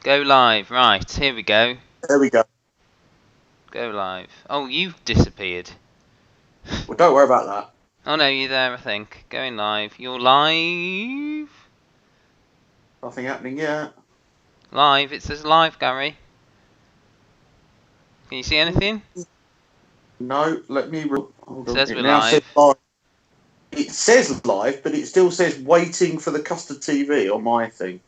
Go live. Right, here we go. There we go. Go live. Oh, you've disappeared. Well, don't worry about that. Oh no, you're there, I think. Going live. You're live. Nothing happening yet. Live. It says live, Gary. Can you see anything? No, let me... Hold on. Says It we're now live. says live. It says live, but it still says waiting for the Custard TV on my thing.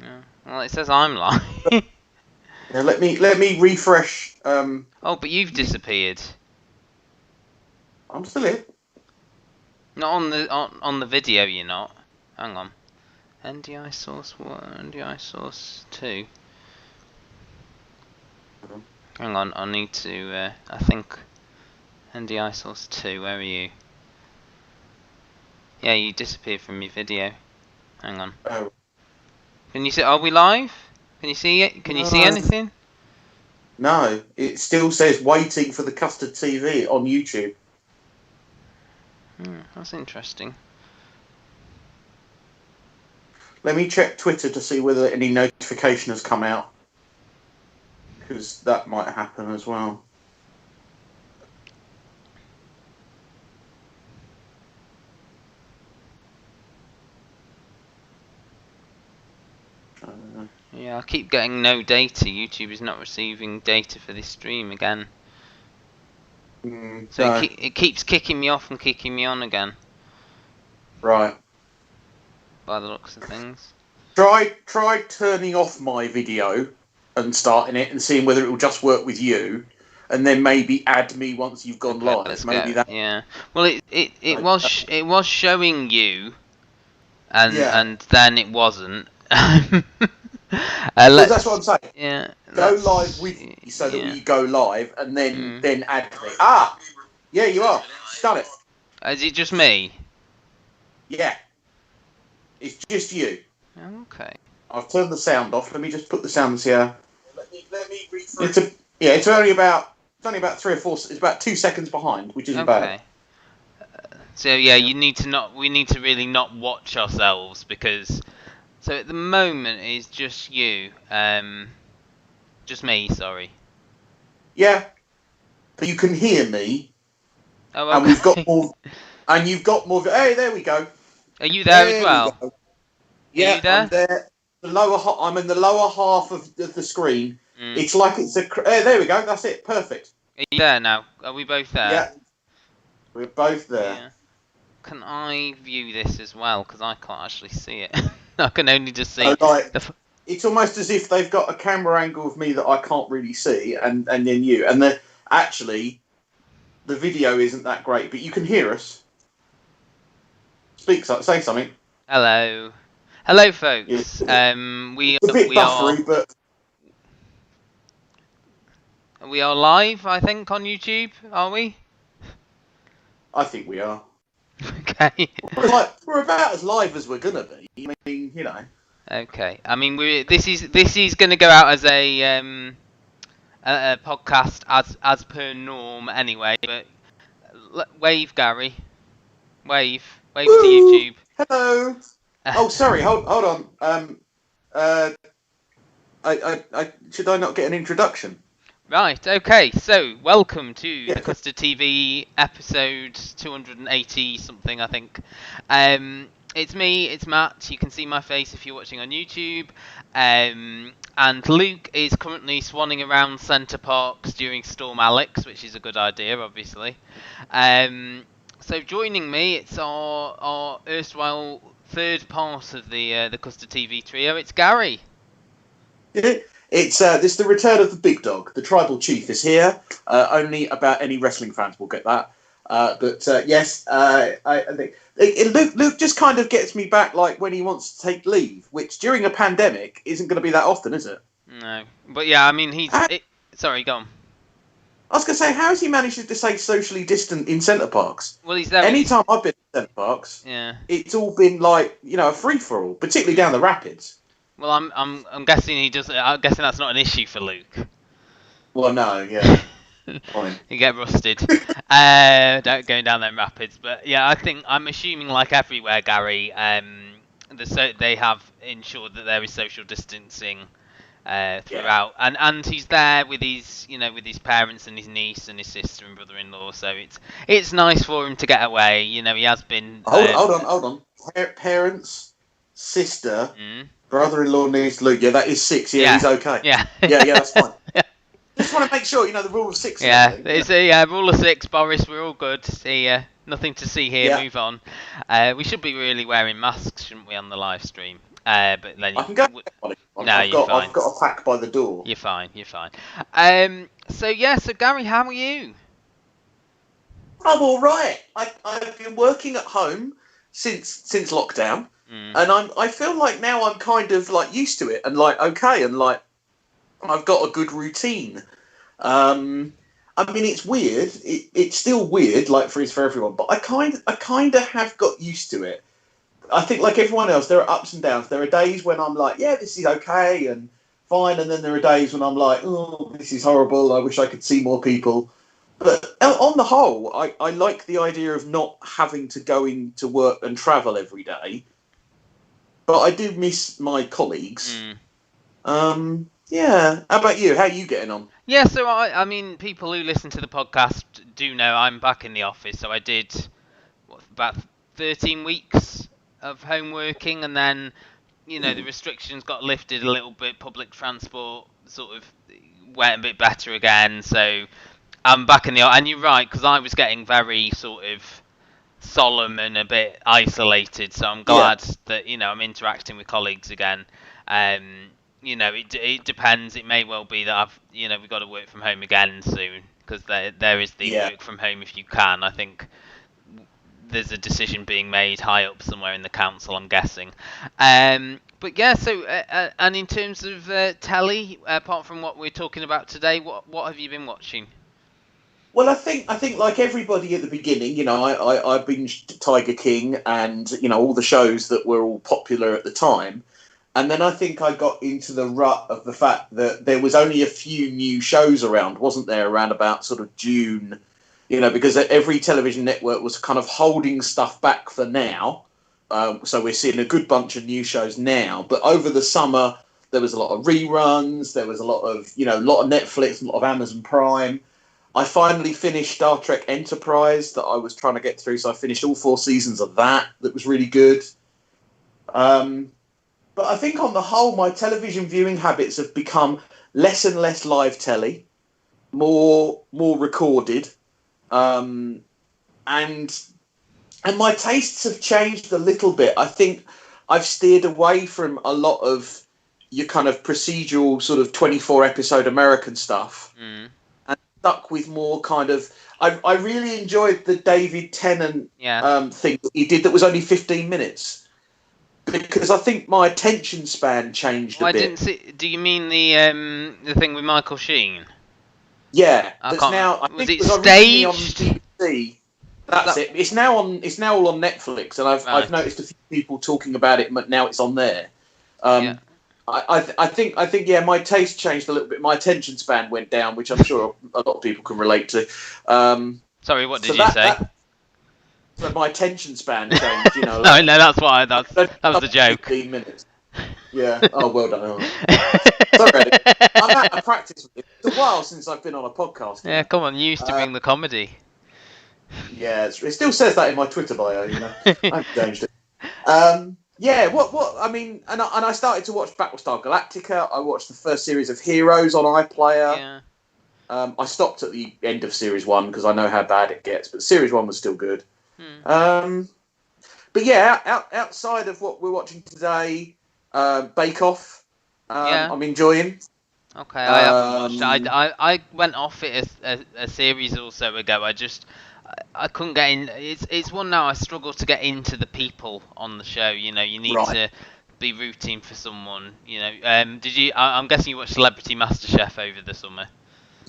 Yeah. Well, it says I'm live. Yeah, let me refresh. Oh, but you've disappeared. I'm still here. Not on the video, you're not. Hang on. NDI source 1, NDI source 2. Hang on, I need to, I think... NDI source 2, where are you? Yeah, you disappeared from your video. Hang on. Oh. Can you see, are we live? Can you see it? Can you see anything? No, it still says waiting for the Custard TV on YouTube. That's interesting. Let me check Twitter to see whether any notification has come out. Because that might happen as well. Yeah, I keep getting no data. YouTube is not receiving data for this stream again. So no. it keeps kicking me off and kicking me on again. Right. By the looks of things. Try turning off my video and starting it and seeing whether it will just work with you, and then maybe add me once you've gone live. Let's maybe go. that. Yeah. Well, it was showing you, and Yeah. and then it wasn't. Well, that's what I'm saying. Yeah. Go live with me so that we go live, and then add me. Ah, yeah, you are. She's done it. Is it just me? Yeah. It's just you. Okay. I've turned the sound off. Let me just put the sounds here. Let me refresh. It's only about 3 or 4. It's about 2 seconds behind, which isn't bad. So yeah, we need to really not watch ourselves, because so at the moment it's just you, just me. Sorry. Yeah. But you can hear me. Oh, okay. And we've got more. And you've got more. Hey, there we go. Are you there as well? Yeah, you there? I'm there. I'm in the lower half of the screen. It's like it's a. There we go. That's it. Perfect. Are you there now? Are we both there? Yeah. We're both there. Yeah. Can I view this as well? Because I can't actually see it. I can only just see. It's almost as if they've got a camera angle of me that I can't really see, and then you. And actually, the video isn't that great, but you can hear us. Say something. Hello, folks. It's a bit buffery, but we are live, I think, on YouTube. Are we? I think we are. Okay. We're about as live as we're gonna be. I mean, you know. Okay. I mean, this is going to go out as a podcast as per norm anyway. But wave, Gary. Wave to YouTube. Hello. Oh, sorry. Hold on. I should I not get an introduction? Right. Okay. So, welcome to the Custard TV episode 280 something, I think. It's me. It's Matt. You can see my face if you're watching on YouTube. And Luke is currently swanning around Centre Parks during Storm Alex, which is a good idea, obviously. So joining me, it's our erstwhile third part of the Custard TV trio. It's Gary. It's this is the return of the big dog. The tribal chief is here. Only about any wrestling fans will get that. But yes, I think Luke just kind of gets me back, like when he wants to take leave, which during a pandemic isn't going to be that often, is it? No, but yeah, I mean sorry, go on. I was going to say, how has he managed to stay socially distant in Centre Parks? Well, he's there. Anytime I've been in Centre Parks, it's all been like, you know, a free for all, particularly down the rapids. Well, I'm guessing he does. I'm guessing that's not an issue for Luke. Well, no, yeah. Fine. You get rusted. Don't going down them rapids, but yeah, I'm assuming like everywhere, Gary. They have ensured that there is social distancing throughout, and he's there with his parents and his niece and his sister and brother-in-law. So it's nice for him to get away. He has been. Hold on. Parents, sister, brother-in-law, niece, Luke. Yeah, that is 6. Yeah, he's okay. Yeah, that's fine. Just want to make sure the rule of 6. It's a rule of 6, Boris. We're all good. Nothing to see here. Yeah. Move on. We should be really wearing masks, shouldn't we, on the live stream? But then I can go. I've got a pack by the door. You're fine. So Gary, how are you? I'm all right. I've been working at home since lockdown, and I feel like now I'm kind of like used to it and like okay, and like I've got a good routine. I mean, it's weird. It's still weird, like for everyone, but I kind of have got used to it. I think, like everyone else, there are ups and downs. There are days when I'm like, yeah, this is okay and fine, and then there are days when I'm like, oh, this is horrible. I wish I could see more people. But on the whole, I like the idea of not having to go into work and travel every day. But I do miss my colleagues. Yeah. How about you? How are you getting on? Yeah, so I mean, people who listen to the podcast do know I'm back in the office. So I did about 13 weeks of home working, and then the restrictions got lifted a little bit. Public transport sort of went a bit better again. So I'm back in the office. And you're right, because I was getting very sort of solemn and a bit isolated. So I'm glad that I'm interacting with colleagues again. It depends. It may well be that we've got to work from home again soon, because there is the work from home if you can. I think there's a decision being made high up somewhere in the council, I'm guessing. But yeah, so and in terms of telly, apart from what we're talking about today, what have you been watching? Well, I think like everybody at the beginning, I binged Tiger King and all the shows that were all popular at the time. And then I think I got into the rut of the fact that there was only a few new shows around, wasn't there, around about sort of June, because every television network was kind of holding stuff back for now. So we're seeing a good bunch of new shows now. But over the summer, there was a lot of reruns. There was a lot of Netflix, a lot of Amazon Prime. I finally finished Star Trek Enterprise that I was trying to get through. So I finished all 4 seasons of that. That was really good. But I think on the whole, my television viewing habits have become less and less live telly, more recorded, and my tastes have changed a little bit. I think I've steered away from a lot of your kind of procedural sort of 24-episode American stuff, and stuck with more kind of. I really enjoyed the David Tennant thing that he did that was only 15 minutes. Because I think my attention span changed a bit. I didn't see. Do you mean the thing with Michael Sheen? Yeah, I think it staged? On BBC. That's it. It's now all on Netflix, and I've noticed a few people talking about it. But now it's on there. I think my taste changed a little bit. My attention span went down, which I'm sure a lot of people can relate to. Sorry, what did you say? So my attention span changed, no, that's why. That was the joke. 15 minutes. Yeah. Oh, well done. Sorry, I'm out of practice with it. It's a while since I've been on a podcast. Yeah, come on. You used to bring the comedy. Yeah, it still says that in my Twitter bio. I've changed it. Yeah. What? I mean, and I started to watch Battlestar Galactica. I watched the first series of Heroes on iPlayer. Yeah. I stopped at the end of series 1 because I know how bad it gets, but series 1 was still good. But yeah, outside of what we're watching today, Bake Off, I'm enjoying. Okay, I haven't watched it. I went off it a series or so ago. I couldn't get in. It's one now I struggle to get into the people on the show. You need to be rooting for someone. Did you? I'm guessing you watched Celebrity MasterChef over the summer.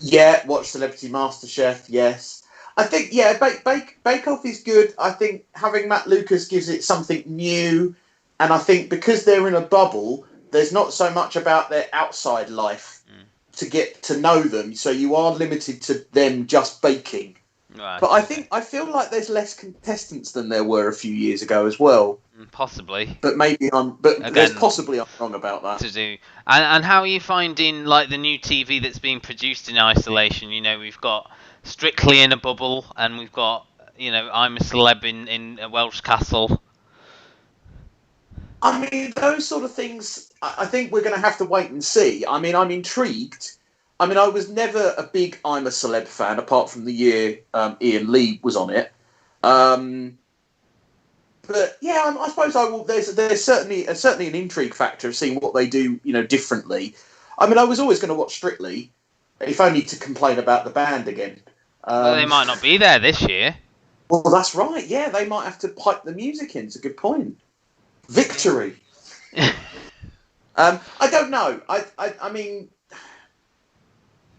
Yeah, watched Celebrity MasterChef. Yes. I think, Bake Off is good. I think having Matt Lucas gives it something new. And I think because they're in a bubble, there's not so much about their outside life to get to know them. So you are limited to them just baking. Right. But I feel like there's less contestants than there were a few years ago as well. Possibly. But maybe I'm wrong about that. To do. And how are you finding like the new TV that's being produced in isolation? You know, we've got Strictly in a Bubble, and we've got, you know, I'm a Celeb in a Welsh Castle. I mean, those sort of things, I think we're going to have to wait and see. I mean, I'm intrigued. I mean, I was never a big I'm a Celeb fan, apart from the year Ian Lee was on it. But yeah, I suppose I will. There's certainly an intrigue factor of seeing what they do, you know, differently. I mean, I was always going to watch Strictly, if only to complain about the band again. Well, they might not be there this year. Well, that's right. Yeah, they might have to pipe the music in. It's a good point. Victory. I don't know. I mean,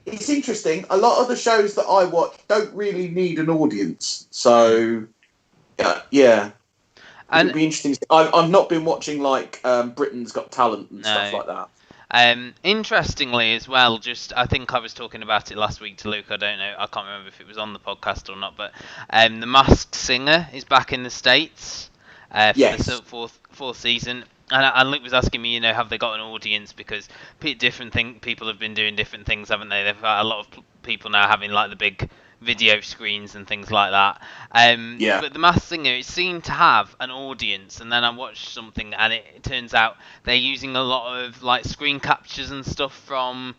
it's interesting. A lot of the shows that I watch don't really need an audience. So, yeah. And it'd be interesting. I've not been watching like Britain's Got Talent and stuff like that. Interestingly as well, I think I was talking about it last week to Luke. I don't know. I can't remember if it was on the podcast or not. But the Masked Singer is back in the States for the fourth season. And Luke was asking me, you know, have they got an audience? Because people have been doing different things, haven't they? They've got a lot of people now having like the big video screens and things like that. But the Masked Singer, it seemed to have an audience, and then I watched something, and it turns out they're using a lot of like screen captures and stuff from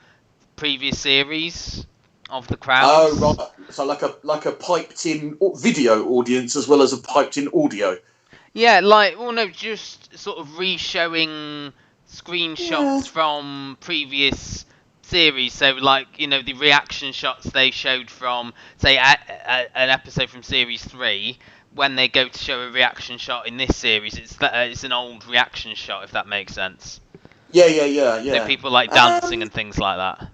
previous series of the crowd. Oh, right. So like a piped-in video audience as well as a piped-in audio. Yeah, just sort of re-showing screenshots from previous series. So, like, you know, the reaction shots they showed from, say, an episode from Series 3, when they go to show a reaction shot in this series, it's an old reaction shot, if that makes sense. Yeah. So people, like, dancing and things like that.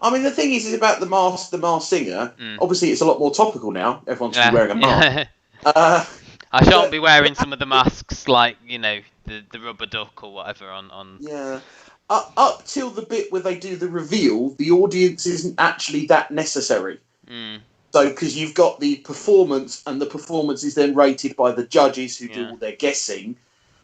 I mean, the thing is about the Masked Singer, obviously it's a lot more topical now. Everyone's wearing a mask. I shan't be wearing some of the masks, like, you know, the rubber duck or whatever on... Yeah. Up till the bit where they do the reveal, the audience isn't actually that necessary. So, because you've got the performance, and the performance is then rated by the judges who do all their guessing,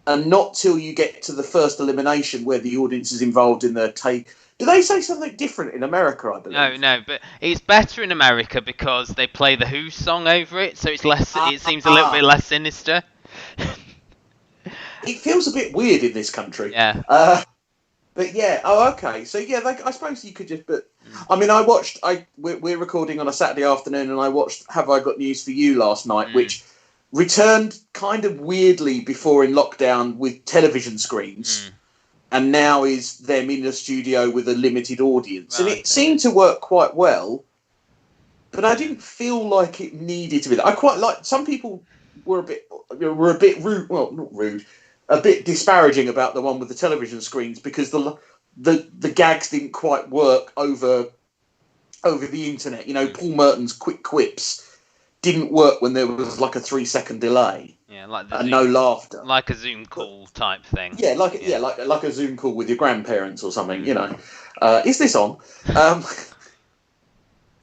and not till you get to the first elimination where the audience is involved in the take... Do they say something different in America, I believe? No, but it's better in America because they play the Who song over it, so it's less. It seems a little bit less sinister. It feels a bit weird in this country. Yeah. But yeah, okay. So yeah, I suppose you could just. But I mean, we're recording on a Saturday afternoon, and I watched Have I Got News for You last night, which returned kind of weirdly before in lockdown with television screens. And now is them in a studio with a limited audience. Right. And it seemed to work quite well, but I didn't feel like it needed to be that. I quite like, some people were a bit rude, well, not rude, a bit disparaging about the one with the television screens because the gags didn't quite work over the internet. You know, Paul Merton's quick quips didn't work when there was like a 3-second delay. Yeah, like and no laughter, like a Zoom call type thing. Yeah, like a Zoom call with your grandparents or something. You know, is this on? That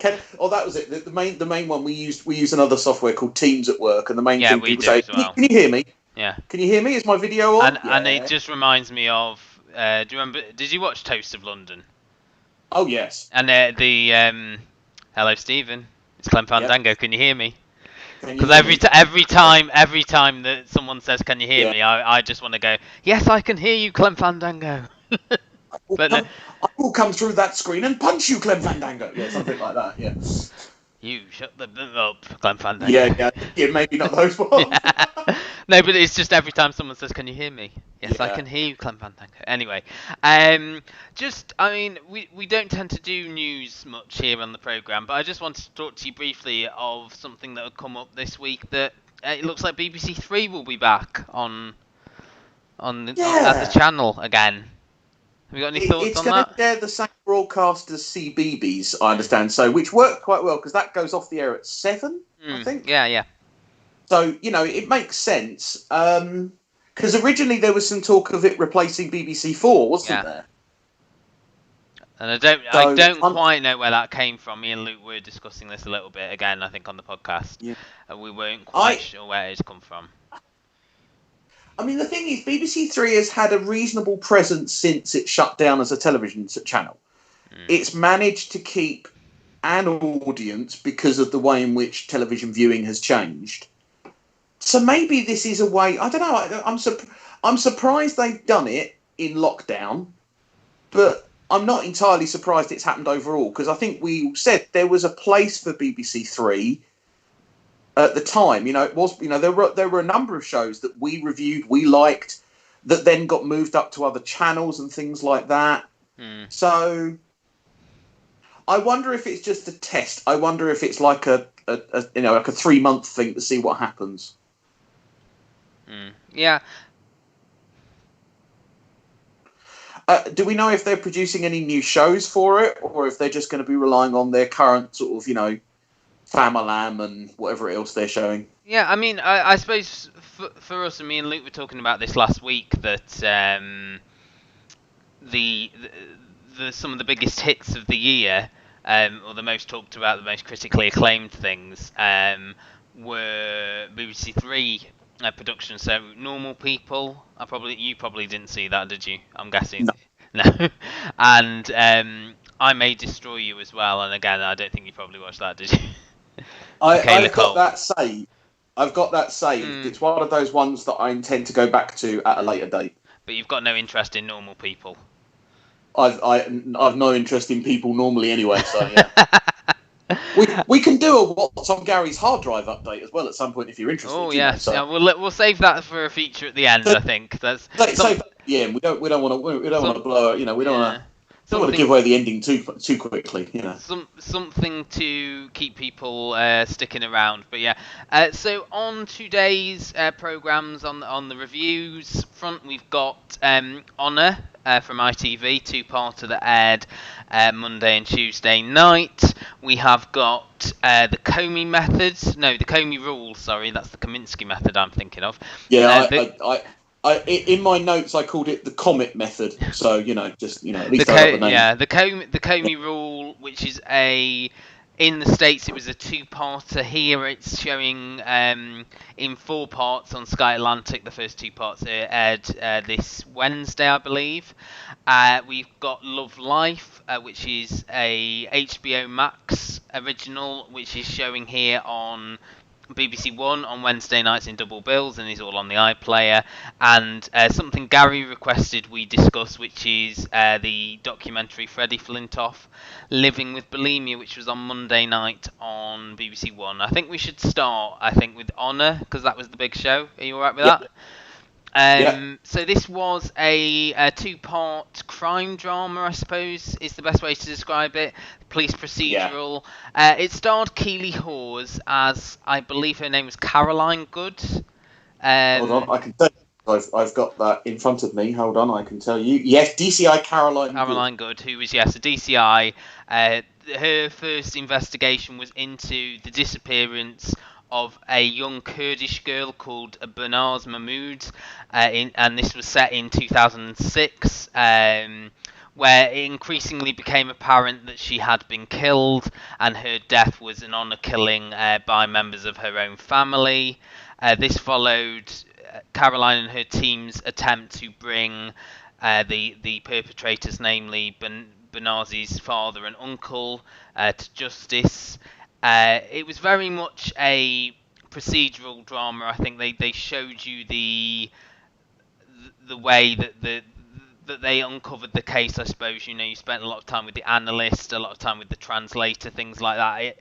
was it. The main one we used another software called Teams at work, and the main thing people say, well. Can you hear me? Yeah. Can you hear me? Is my video on? And it just reminds me of. Do you remember? Did you watch Toast of London? Oh yes. And hello Stephen, it's Clem Fandango. Yep. Can you hear me? Because every time that someone says, "Can you hear me?" I just want to go, "Yes, I can hear you, Clem Fandango." I will come through that screen and punch you, Clem Fandango. Yeah, something like that. Yeah. You shut the up, Clem Fandango. Yeah, maybe not those ones. No, but it's just every time someone says, "Can you hear me?" Yes, I can hear you, Clem Fandango. Anyway, we don't tend to do news much here on the programme, but I just wanted to talk to you briefly of something that had come up this week that it looks like BBC Three will be back on at the channel again. Have you got any thoughts on that? It's going to share the same broadcast as CBeebies, I understand, so which worked quite well because that goes off the air at 7, I think. Yeah. So, you know, it makes sense. Because originally there was some talk of it replacing BBC 4, wasn't there? And I don't So quite know where that came from. Me and Luke were discussing this a little bit again, I think, on the podcast. Yeah. And we weren't quite sure where it's come from. I mean, the thing is, BBC Three has had a reasonable presence since it shut down as a television channel. It's managed to keep an audience because of the way in which television viewing has changed. So maybe this is a way. I don't know. I'm surprised they've done it in lockdown, but I'm not entirely surprised it's happened overall, because I think we said there was a place for BBC Three at the time. It was. There were a number of shows that we reviewed, we liked, that then got moved up to other channels and things like that. So I wonder if it's just a test. I wonder if it's like a 3-month thing to see what happens. Yeah. Do we know if they're producing any new shows for it, or if they're just going to be relying on their current sort of, Famalam and whatever else they're showing? Yeah, I mean, I suppose for us, and me and Luke were talking about this last week, that the some of the biggest hits of the year, or the most talked about, the most critically acclaimed things, were BBC Three productions. So Normal People, you probably didn't see that, did you? I'm guessing. No. And I May Destroy You as well. And again, I don't think you probably watched that, did you? I've got that saved. It's one of those ones that I intend to go back to at a later date. But you've got no interest in Normal People. I've no interest in people normally anyway, so yeah. we can do a What's on Gary's hard drive update as well at some point if you're interested. Oh yes, yeah. We'll save that for a feature at the end. I think that's. Yeah, we don't want to blow. We don't want to give away the ending too quickly. Something to keep people sticking around. But yeah. So on today's programs on the reviews front, we've got Honour from ITV, 2-parter that aired Monday and Tuesday night. We have got the Comey method. No, the Comey rule. Sorry, that's the Kaminsky method I'm thinking of. Yeah, in my notes I called it the Comet method. So at least I got the name. Yeah, the Comey rule, which is in the States it was a 2-parter. Here it's showing in 4 parts on Sky Atlantic. The first 2 parts aired this Wednesday, I believe. We've got Love Life, which is a HBO Max original, which is showing here on BBC One on Wednesday nights in double bills, and is all on the iPlayer. And something Gary requested we discuss, which is the documentary Freddie Flintoff, Living with Bulimia, which was on Monday night on BBC One. I think we should start, with Honour, because that was the big show. Are you alright with that? So this was a 2-part crime drama, I suppose, is the best way to describe it. Police procedural. Yeah. It starred Keely Hawes as, I believe her name was Caroline Good. Hold on, I can tell you. I've got that in front of me. Hold on, I can tell you. Yes, DCI Caroline Good, who was, a DCI. Her first investigation was into the disappearance of a young Kurdish girl called Bernaz Mahmoud, and this was set in 2006, where it increasingly became apparent that she had been killed, and her death was an honour killing by members of her own family. This followed Caroline and her team's attempt to bring the perpetrators, namely Bernaz's father and uncle, to justice. It was very much a procedural drama. I think they showed you the way that they uncovered the case. I suppose you spent a lot of time with the analyst, a lot of time with the translator, things like that.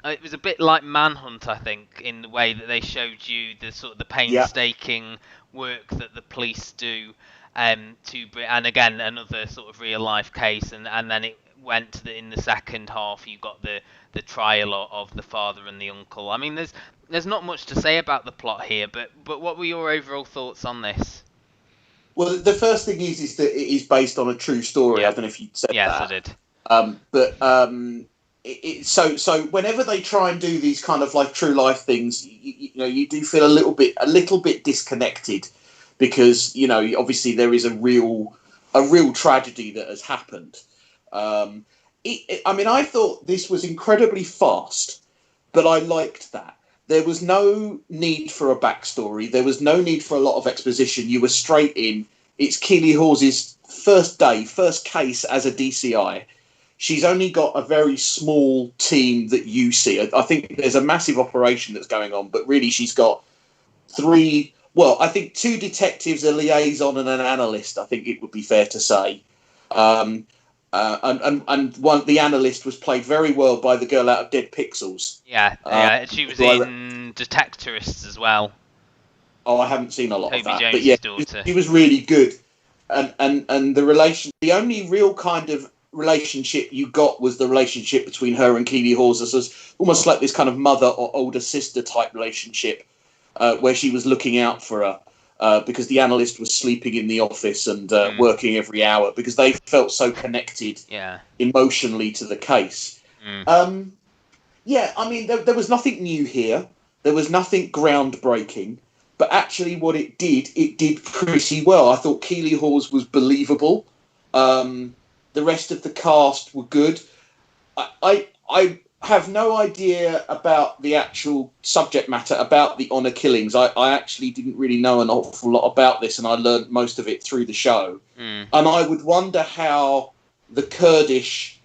It was a bit like Manhunt, I think, in the way that they showed you the sort of the painstaking work that the police do and again another sort of real life case, and then it went to in the second half you got the trial of the father and the uncle. I mean, there's not much to say about the plot here, but what were your overall thoughts on this? Well, the first thing is that it is based on a true story. Yeah. I don't know if you said that. Yes, I did. So whenever they try and do these kind of like true life things, you do feel a little bit disconnected, because obviously there is a real tragedy that has happened. I mean, I thought this was incredibly fast, but I liked that. There was no need for a backstory. There was no need for a lot of exposition. You were straight in. It's Keely Hawes' first case as a DCI. She's only got a very small team that you see. I think there's a massive operation that's going on, but really she's got I think 2 detectives, a liaison and an analyst, I think it would be fair to say. And the analyst was played very well by the girl out of Dead Pixels. Yeah, she was in Detectorists as well. Oh, I haven't seen a lot of that, Jones's but yeah, daughter. she was really good. And the only real kind of relationship you got was the relationship between her and Keely Hawes. It was almost like this kind of mother or older sister type relationship, where she was looking out for her. Because the analyst was sleeping in the office and working every hour, because they felt so connected emotionally to the case. I mean, there was nothing new here. There was nothing groundbreaking. But actually what it did pretty well. I thought Keely Hawes was believable. The rest of the cast were good. I have no idea about the actual subject matter, about the honour killings. I actually didn't really know an awful lot about this, and I learned most of it through the show. And I would wonder how the Kurdish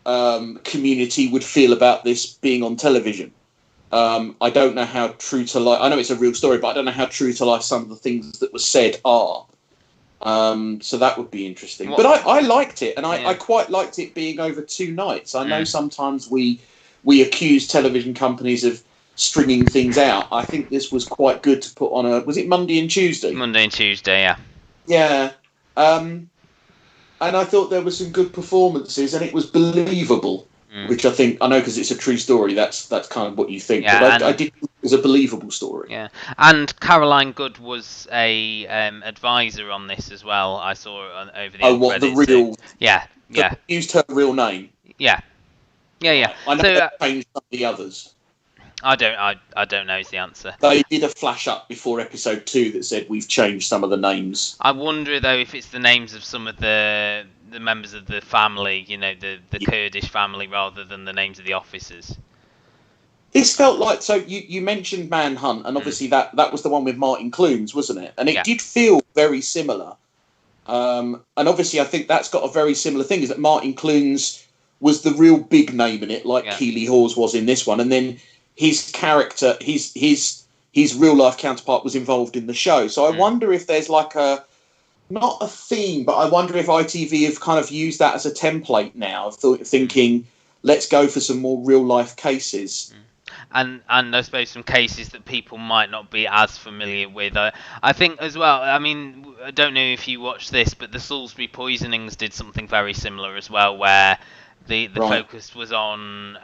community would feel about this being on television. I don't know how true to life... I know it's a real story, but I don't know how true to life some of the things that were said are. So that would be interesting. But I liked it, and I quite liked it being over 2 nights. I know sometimes we accuse television companies of stringing things out. I think this was quite good to put on was it Monday and Tuesday? Monday and Tuesday, yeah. Yeah. And I thought there were some good performances, and it was believable, which I know because it's a true story, that's kind of what you think. Yeah, but I did think it was a believable story. Yeah, and Caroline Good was a advisor on this as well. I saw over the what, the real... Yeah. Used her real name. Yeah. Yeah. I know they changed some of the others. I don't know is the answer. They did a flash up before episode 2 that said we've changed some of the names. I wonder though if it's the names of some of the members of the family, the Kurdish family, rather than the names of the officers. This felt like, so you mentioned Manhunt, and obviously that was the one with Martin Clunes, wasn't it? And it did feel very similar. And obviously I think that's got a very similar thing, is that Martin Clunes was the real big name in it, like Keely Hawes was in this one, and then his character, his real life counterpart was involved in the show. So I wonder if there's like not a theme, but I wonder if ITV have kind of used that as a template now, thinking, let's go for some more real life cases. And I suppose some cases that people might not be as familiar with. I think as well, I mean, I don't know if you watched this, but the Salisbury Poisonings did something very similar as well, where the focus was on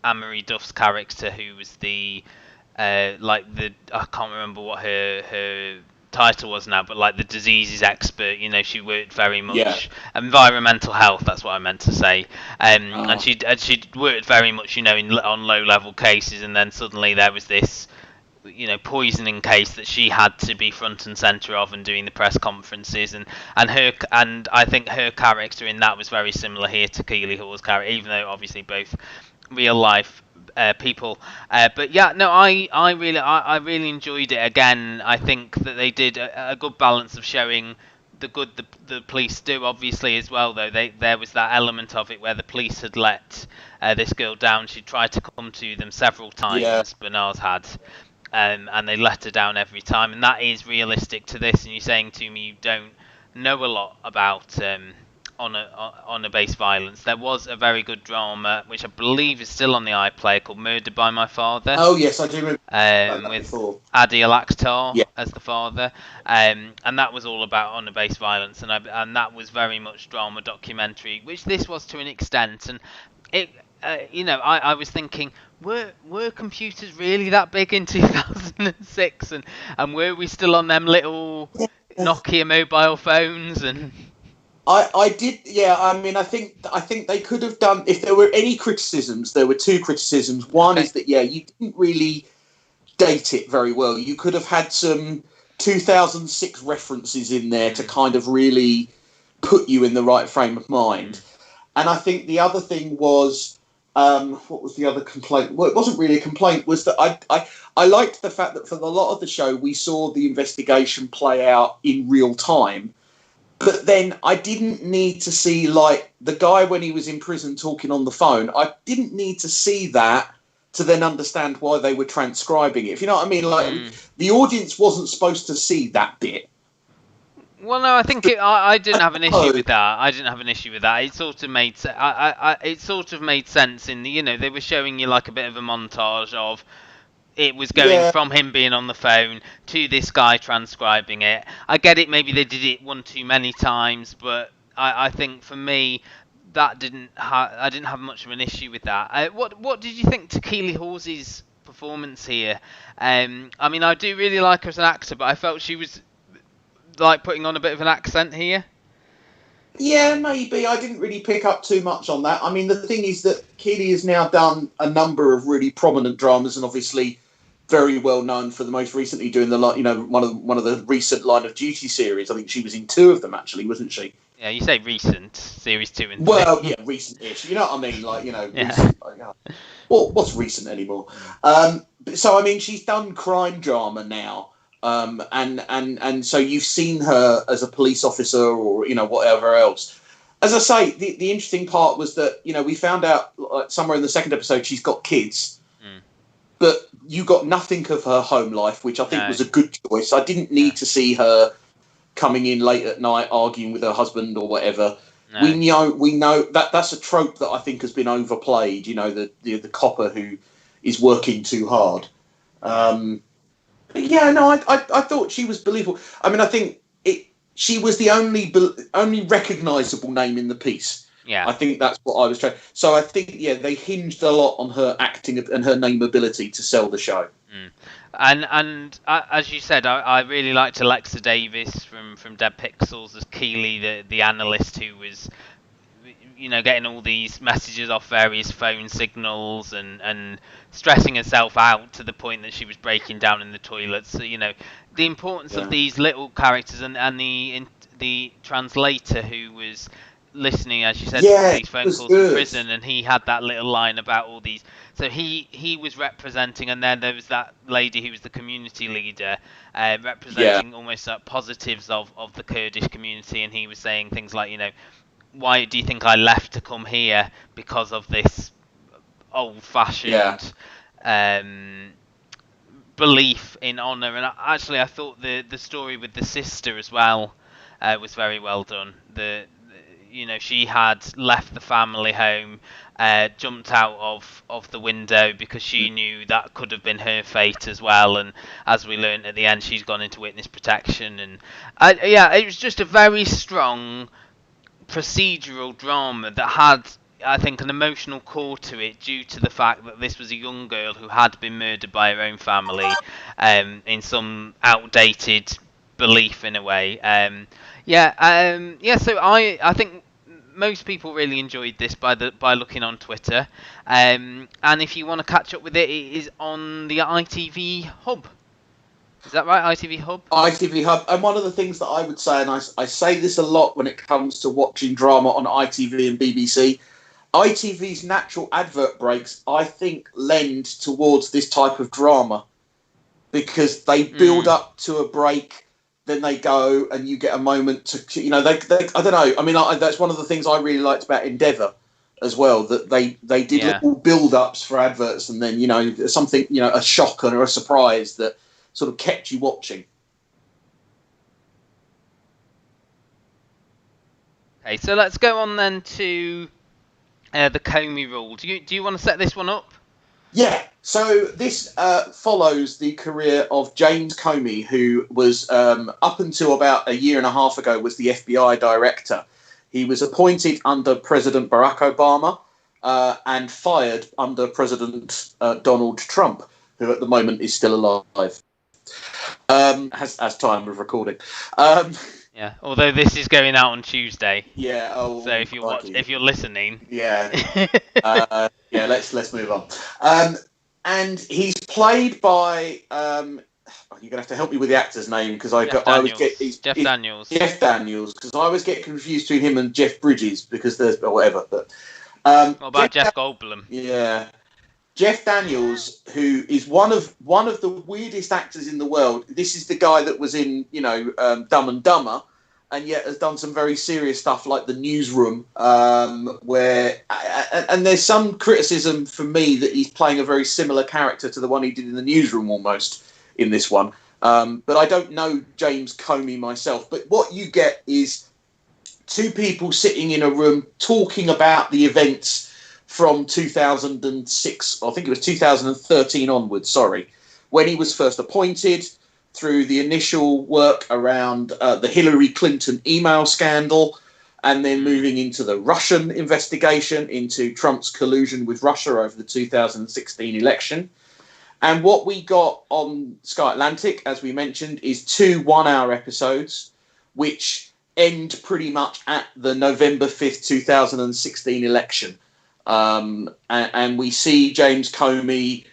Anne-Marie Duff's character, who was I can't remember what her title was now, but like the diseases expert. She worked very much environmental health. That's what I meant to say. And she worked very much, on low level cases, and then suddenly there was this, poisoning case that she had to be front and center of and doing the press conferences, and I think her character in that was very similar here to Keely Hawes' character, even though obviously both real life people, but yeah, no, I really enjoyed it. Again, I think that they did a good balance of showing the good the police do, obviously, as well, though there was that element of it where the police had let this girl down. She tried to come to them several times, Bernard had, and they let her down every time, and that is realistic to this. And you're saying to me you don't know a lot about honour-based violence. There was a very good drama, which I believe is still on the iPlayer, called Murder by My Father. Oh yes, I do remember with before. Adi Al-Akhtar as the father, and that was all about honour-based violence, and that was very much drama documentary, which this was to an extent. And it, I was thinking, were computers really that big in 2006, and were we still on them little Nokia mobile phones? And I did, yeah. I mean, I think they could have done, if there were any criticisms. There were 2 criticisms. One is that you didn't really date it very well. You could have had some 2006 references in there to kind of really put you in the right frame of mind. And I think the other thing was, what was the other complaint? Well, it wasn't really a complaint. Was that I liked the fact that for a lot of the show we saw the investigation play out in real time. But then I didn't need to see, like, the guy when he was in prison talking on the phone. I didn't need to see that to then understand why they were transcribing it. If you know what I mean? Like, the audience wasn't supposed to see that bit. Well, no, I think I didn't have an issue with that. I didn't have an issue with that. It sort of made it sort of made sense in the, you know, they were showing you like a bit of a montage of it was going from him being on the phone to this guy transcribing it. I get it, maybe they did it one too many times, but I think for me, that I didn't have much of an issue with that. What did you think to Keely Hawes's performance here? I mean, I do really like her as an actor, but I felt she was like putting on a bit of an accent here. Yeah, maybe. I didn't really pick up too much on that. I mean, the thing is that Keely has now done a number of really prominent dramas, and obviously very well known for the most recently doing the, you know, one of the recent Line of Duty series. I think she was in 2 of them actually, wasn't she? Yeah, you say recent, series 2 and 3. Well, yeah, recent-ish. You know what I mean? Like, you know, recent, like, what's recent anymore? So I mean, she's done crime drama now, and so you've seen her as a police officer or, you know, whatever else. As I say, the interesting part was that, you know, we found out somewhere in the second episode she's got kids. But you got nothing of her home life, which I think was a good choice. I didn't need to see her coming in late at night arguing with her husband or whatever. No. We know that that's a trope that I think has been overplayed. You know, the copper who is working too hard. But yeah, no, I thought she was believable. I mean, I think she was the only recognisable name in the piece. Yeah, I think that's what I was trying. So I think, yeah, they hinged a lot on her acting and her name ability to sell the show. And as you said, I really liked Alexa Davis from Dead Pixels as Keely, the analyst who was, you know, getting all these messages off various phone signals and stressing herself out to the point that she was breaking down in the toilets. So, you know, the importance of these little characters and the translator who was listening, as you said, to these phone calls in prison, and he had that little line about all these. So he was representing, and then there was that lady who was the community leader, representing almost positives of the Kurdish community, and he was saying things like, you know, why do you think I left to come here? Because of this old-fashioned belief in honour. And actually, I thought the story with the sister as well was very well done. You know, she had left the family home, jumped out of the window because she knew that could have been her fate as well. And as we learned at the end, she's gone into witness protection. And it was just a very strong procedural drama that had, I think, an emotional core to it due to the fact that this was a young girl who had been murdered by her own family in some outdated belief in a way. So I think most people really enjoyed this by looking on Twitter, and if you want to catch up with it, it is on the ITV Hub. Is that right, ITV Hub? ITV Hub. And one of the things that I would say, and I say this a lot when it comes to watching drama on ITV and BBC, ITV's natural advert breaks, I think, lend towards this type of drama because they build up to a break. Then they go, and you get a moment to, you know, they I don't know. I mean, that's one of the things I really liked about Endeavour as well, that they did little build-ups for adverts, and then, you know, something, you know, a shock or a surprise that sort of kept you watching. Okay, so let's go on then to the Comey rule. Do you want to set this one up? Yeah, so this follows the career of James Comey, who was, up until about a year and a half ago, was the FBI director. He was appointed under President Barack Obama and fired under President Donald Trump, who at the moment is still alive, as time of recording. Yeah, although this is going out on Tuesday. Yeah. Oh, so if you're listening. Yeah. Let's move on. And he's played by you're gonna have to help me with the actor's name because Jeff Daniels. Jeff Daniels, because I always get confused between him and Jeff Bridges because there's or whatever. But what about Jeff Goldblum? Yeah, Jeff Daniels, who is one of the weirdest actors in the world. This is the guy that was in Dumb and Dumber, and yet has done some very serious stuff like The Newsroom, where and there's some criticism for me that he's playing a very similar character to the one he did in The Newsroom almost in this one. But I don't know James Comey myself. But what you get is two people sitting in a room talking about the events from 2006, I think it was 2013 onwards, when he was first appointed, through the initial work around the Hillary Clinton email scandal, and then moving into the Russian investigation, into Trump's collusion with Russia over the 2016 election. And what we got on Sky Atlantic, as we mentioned, is 2 one-hour episodes, which end pretty much at the November 5th, 2016 election. And we see James Comey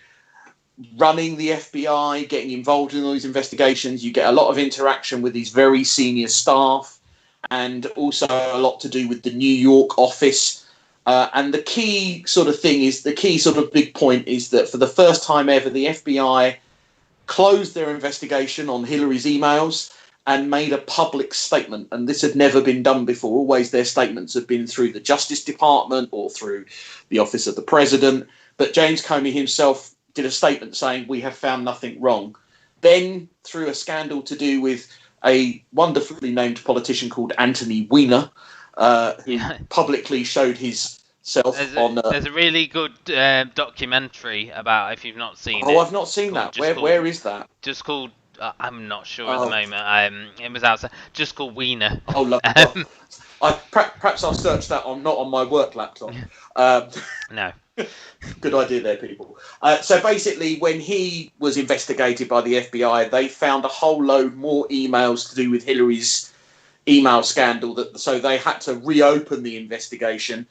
running the FBI, getting involved in all these investigations. You get a lot of interaction with these very senior staff, and also a lot to do with the New York office. And the key sort of big point is that for the first time ever, the FBI closed their investigation on Hillary's emails and made a public statement. And this had never been done before. Always their statements have been through the Justice Department or through the Office of the President. But James Comey himself did a statement saying, we have found nothing wrong. Then, through a scandal to do with a wonderfully named politician called Anthony Weiner, who publicly showed himself on... There's a really good documentary about, if you've not seen it. Oh, I've not seen that. Where is that? Just called... I'm not sure at the moment. It was outside. Just called Weiner. Oh, lovely. Perhaps I'll search that not on my work laptop. No. Good idea there, people. So basically, when he was investigated by the FBI, they found a whole load more emails to do with Hillary's email scandal. So they had to reopen the investigation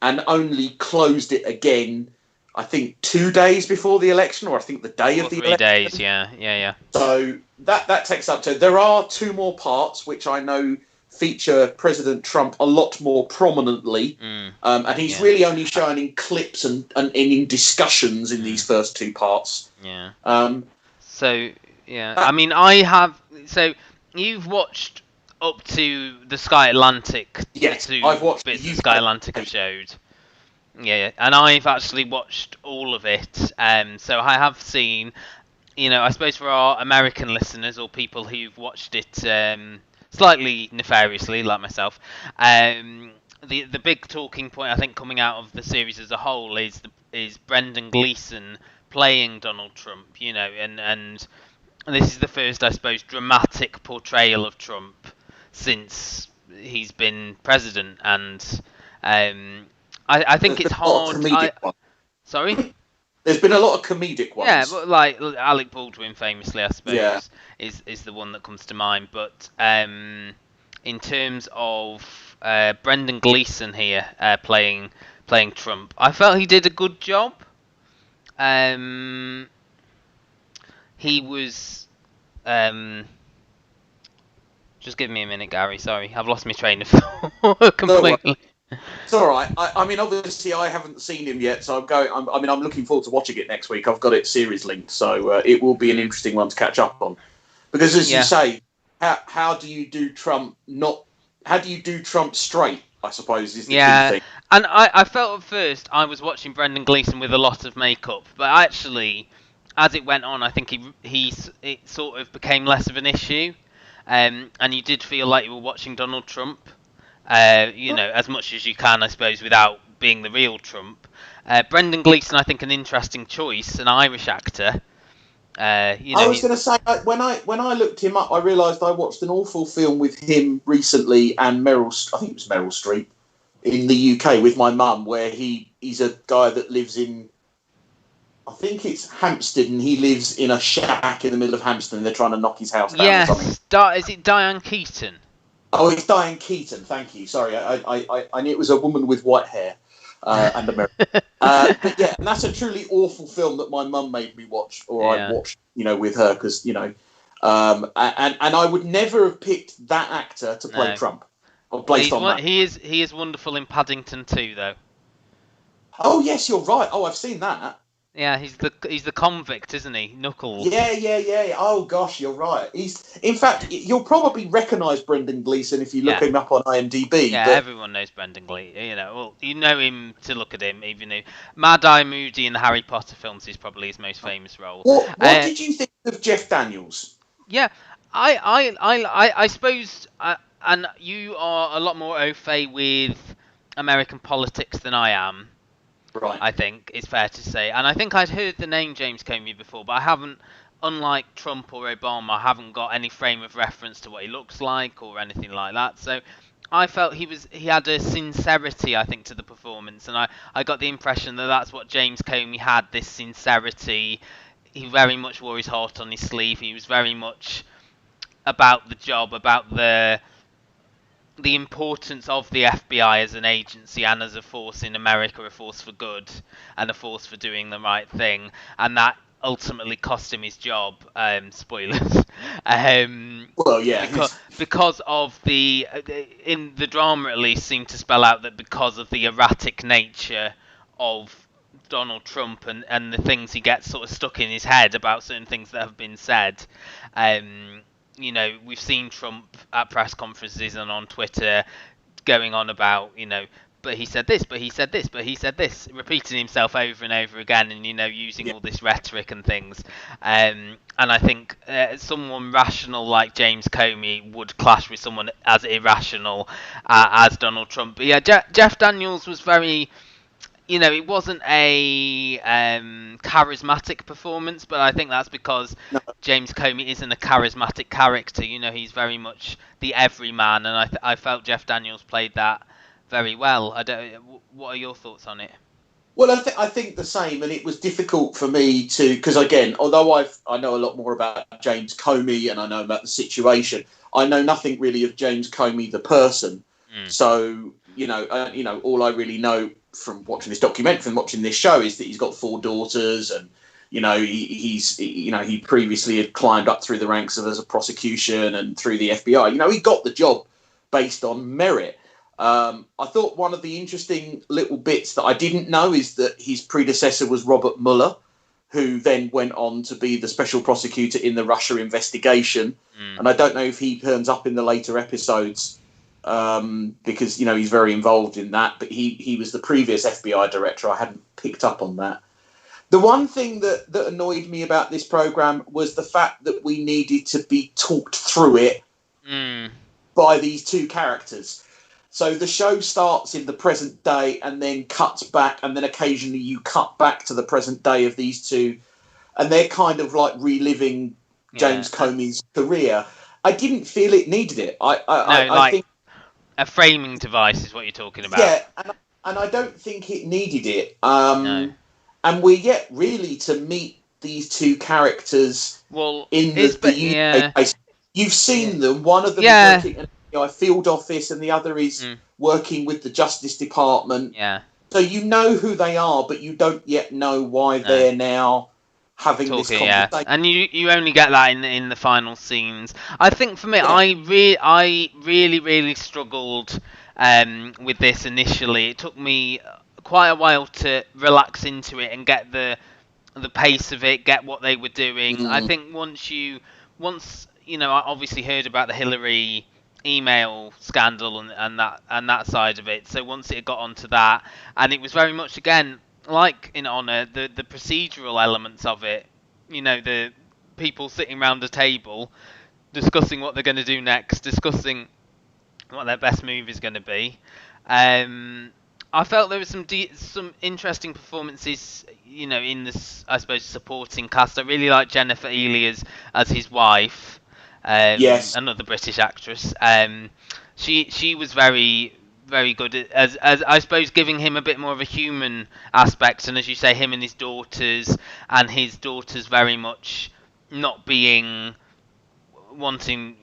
and only closed it again, I think 2 days before the election, or I think the day of the election. 3 days, yeah. So that takes up to... There are 2 more parts, which I know feature President Trump a lot more prominently, and he's really only shown in clips and in discussions in these first 2 parts. Yeah. I mean, So you've watched up to the Sky Atlantic. Yes, I've watched bits the Sky Atlantic have showed. Yeah, and I've actually watched all of it. So I have seen, I suppose for our American listeners or people who've watched it slightly nefariously, like myself, the big talking point I think coming out of the series as a whole is Brendan Gleeson playing Donald Trump, and this is the first, I suppose, dramatic portrayal of Trump since he's been president, and I think it's hard. Sorry? There's been a lot of comedic ones. Yeah, but like Alec Baldwin famously, I suppose, is the one that comes to mind. But in terms of Brendan Gleeson here playing Trump, I felt he did a good job. He was... just give me a minute, Gary. Sorry, I've lost my train of thought completely. It's all right. I mean, obviously, I haven't seen him yet, so I'm looking forward to watching it next week. I've got it series linked, so it will be an interesting one to catch up on. Because, as you say, how do you do Trump How do you do Trump straight? I suppose is the key thing. And I felt at first I was watching Brendan Gleeson with a lot of makeup, but actually, as it went on, I think it sort of became less of an issue, and you did feel like you were watching Donald Trump. As much as you can, I suppose, without being the real Trump. Brendan Gleeson, I think, an interesting choice, an Irish actor. I was going to say, when I looked him up, I realised I watched an awful film with him recently and I think it was Meryl Streep, in the UK with my mum, where he's a guy that lives in, I think it's Hampstead, and he lives in a shack in the middle of Hampstead, and they're trying to knock his house down. Yes, or something. Is it Diane Keaton? Oh, it's Diane Keaton. Thank you. Sorry, I knew it was a woman with white hair and American. But yeah, and that's a truly awful film that my mum made me watch, or I watched, with her, because And I would never have picked that actor to play No. Trump. Or based on that. He is wonderful in Paddington 2, though. Oh yes, you're right. Oh, I've seen that. Yeah, he's the convict, isn't he? Knuckles. Yeah. Oh gosh, you're right. In fact, you'll probably recognise Brendan Gleeson if you look him up on IMDb. Yeah, everyone knows Brendan Gleeson. You know him to look at him. Even though Mad Eye Moody in the Harry Potter films is probably his most famous role. What did you think of Jeff Daniels? Yeah, I suppose, and you are a lot more au fait with American politics than I am. Right. I think it's fair to say, and I think I'd heard the name James Comey before, but I haven't. Unlike Trump or Obama, I haven't got any frame of reference to what he looks like or anything like that. So I felt he had a sincerity, I think, to the performance, and I got the impression that that's what James Comey had, this sincerity. He very much wore his heart on his sleeve. He was very much about the job, about the importance of the FBI as an agency and as a force in America, a force for good and a force for doing the right thing, and that ultimately cost him his job. Spoilers. Well, yeah, because of in the drama at least seemed to spell out that because of the erratic nature of Donald Trump and the things he gets sort of stuck in his head about certain things that have been said. We've seen Trump at press conferences and on Twitter going on about, but he said this, but he said this, but he said this, repeating himself over and over again, and using all this rhetoric and things. And I think someone rational like James Comey would clash with someone as irrational as Donald Trump. But yeah, Jeff Daniels was very. It wasn't a charismatic performance, but I think that's because James Comey isn't a charismatic character. He's very much the everyman, and I felt Jeff Daniels played that very well. What are your thoughts on it? Well, I think the same, and it was difficult for me to, because again, although I know a lot more about James Comey and I know about the situation, I know nothing really of James Comey the person. So all I really know from watching this documentary, from watching this show, is that he's got 4 daughters, and he previously had climbed up through the ranks as a prosecution and through the FBI. He got the job based on merit. I thought one of the interesting little bits that I didn't know is that his predecessor was Robert Mueller, who then went on to be the special prosecutor in the Russia investigation. And I don't know if he turns up in the later episodes because, he's very involved in that. But he was the previous FBI director. I hadn't picked up on that. The one thing that annoyed me about this programme was the fact that we needed to be talked through it by these 2 characters. So the show starts in the present day and then cuts back, and then occasionally you cut back to the present day of these 2, and they're kind of like reliving James Comey's career. I didn't feel it needed it. I think a framing device is what you're talking about. Yeah, and I don't think it needed it. No. And we're yet really to meet these 2 characters in the UK. You've seen them. One of them is working in a field office, and the other is working with the Justice Department. Yeah. So you know who they are, but you don't yet know why they're now having this conversation. Yeah. And you only get that in the final scenes. I think for me, I really struggled with this initially. It took me quite a while to relax into it and get the pace of it, get what they were doing. I think once I obviously heard about the Hillary email scandal and that side of it. So once it got onto that, and it was very much again like in Honor, the procedural elements of it. The people sitting around a table discussing what they're going to do next, discussing what their best move is going to be. I felt there was some interesting performances, in this, I suppose, supporting cast. I really like Jennifer Ely as his wife. Yes, another British actress. She was very, very good as I suppose giving him a bit more of a human aspect, and as you say, him and his daughters very much not being wanting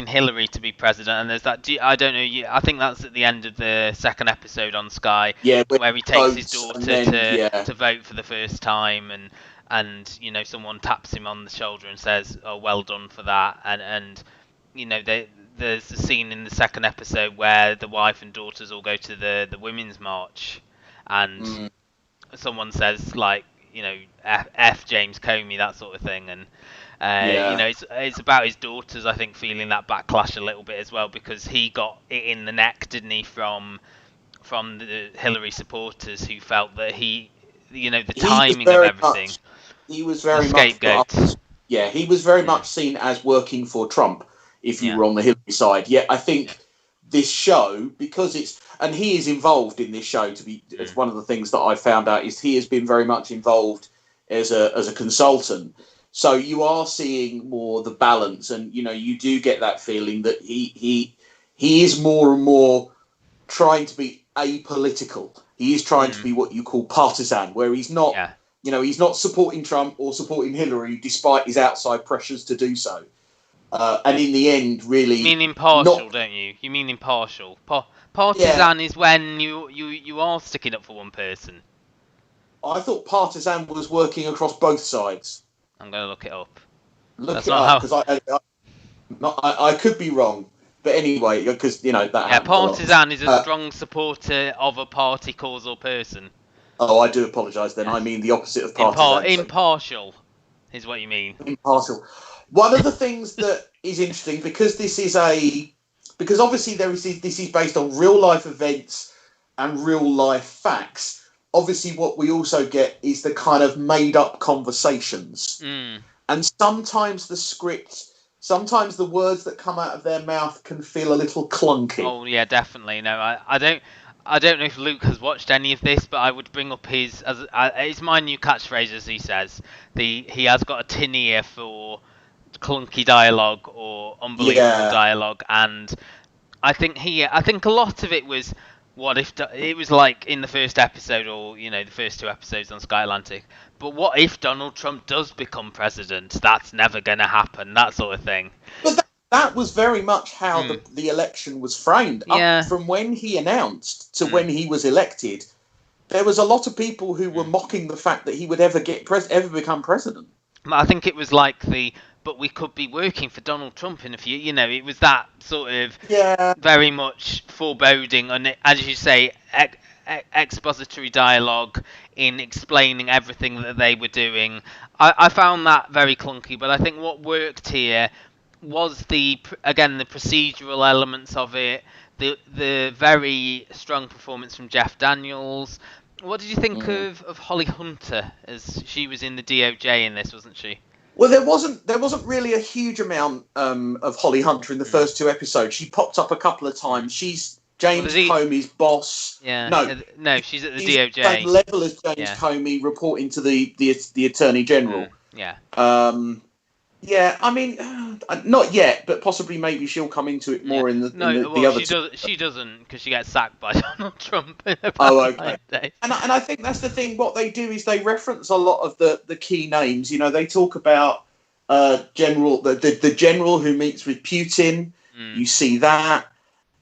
Hillary to be president. And there's that. I don't know. I think that's at the end of the second episode on Sky, where he takes his daughter to vote for the first time, and someone taps him on the shoulder and says, "Oh, well done for that," and there's a scene in the second episode where the wife and daughters all go to the women's march, and someone says like, F James Comey, that sort of thing, and it's about his daughters, I think, feeling that backlash a little bit as well, because he got it in the neck, didn't he, from the Hillary supporters, who felt that the timing of everything. He was very scapegoat. He was very much seen as working for Trump if you were on the Hillary side. Yet I think this show, because and he is involved in this show, it's one of the things that I found out is he has been very much involved as a consultant. So you are seeing more the balance, and you do get that feeling that he is more and more trying to be apolitical. He is trying to be what you call partisan, where he's not, he's not supporting Trump or supporting Hillary despite his outside pressures to do so. And in the end, really, you mean impartial, don't you? You mean impartial. Partisan is when you are sticking up for one person. I thought partisan was working across both sides. I'm going to look it up. Look it up, because I could be wrong. But anyway, because, that happens. Partisan is a strong supporter of a party, cause, or person. Oh, I do apologise then. Yes. I mean the opposite of partisan. Impartial is what you mean. Impartial. One of the things that is interesting, because because obviously this is based on real life events and real life facts. Obviously, what we also get is the kind of made up conversations, and sometimes the words that come out of their mouth can feel a little clunky. Oh yeah, definitely. No, I don't know if Luke has watched any of this, but I would bring up it's my new catchphrase, as he says. He has got a tin ear for clunky dialogue or unbelievable dialogue, and I think a lot of it was, what if it was like in the first episode, or the first two episodes on Sky Atlantic, but what if Donald Trump does become president? That's never going to happen, that sort of thing. But that was very much how the election was framed. Yeah. Up from when he announced to when he was elected, there was a lot of people who were mocking the fact that he would ever become president. I think it was like but we could be working for Donald Trump in a few, it was that sort of very much foreboding, and as you say, expository dialogue in explaining everything that they were doing. I found that very clunky, but I think what worked here was the procedural elements of it, the very strong performance from Jeff Daniels. What did you think of Holly Hunter, as she was in the DOJ in this, wasn't she? Well, there wasn't really a huge amount of Holly Hunter in the first two episodes. She popped up a couple of times. She's James Comey's boss. Yeah. No, she's at the DOJ. Same level as James Comey, reporting to the Attorney General. Yeah. Yeah, I mean, not yet, but possibly maybe she'll come into it more in the other. She doesn't, because she gets sacked by Donald Trump in about okay. 5 days. And I think that's the thing. What they do is they reference a lot of the key names. They talk about the general who meets with Putin. You see that.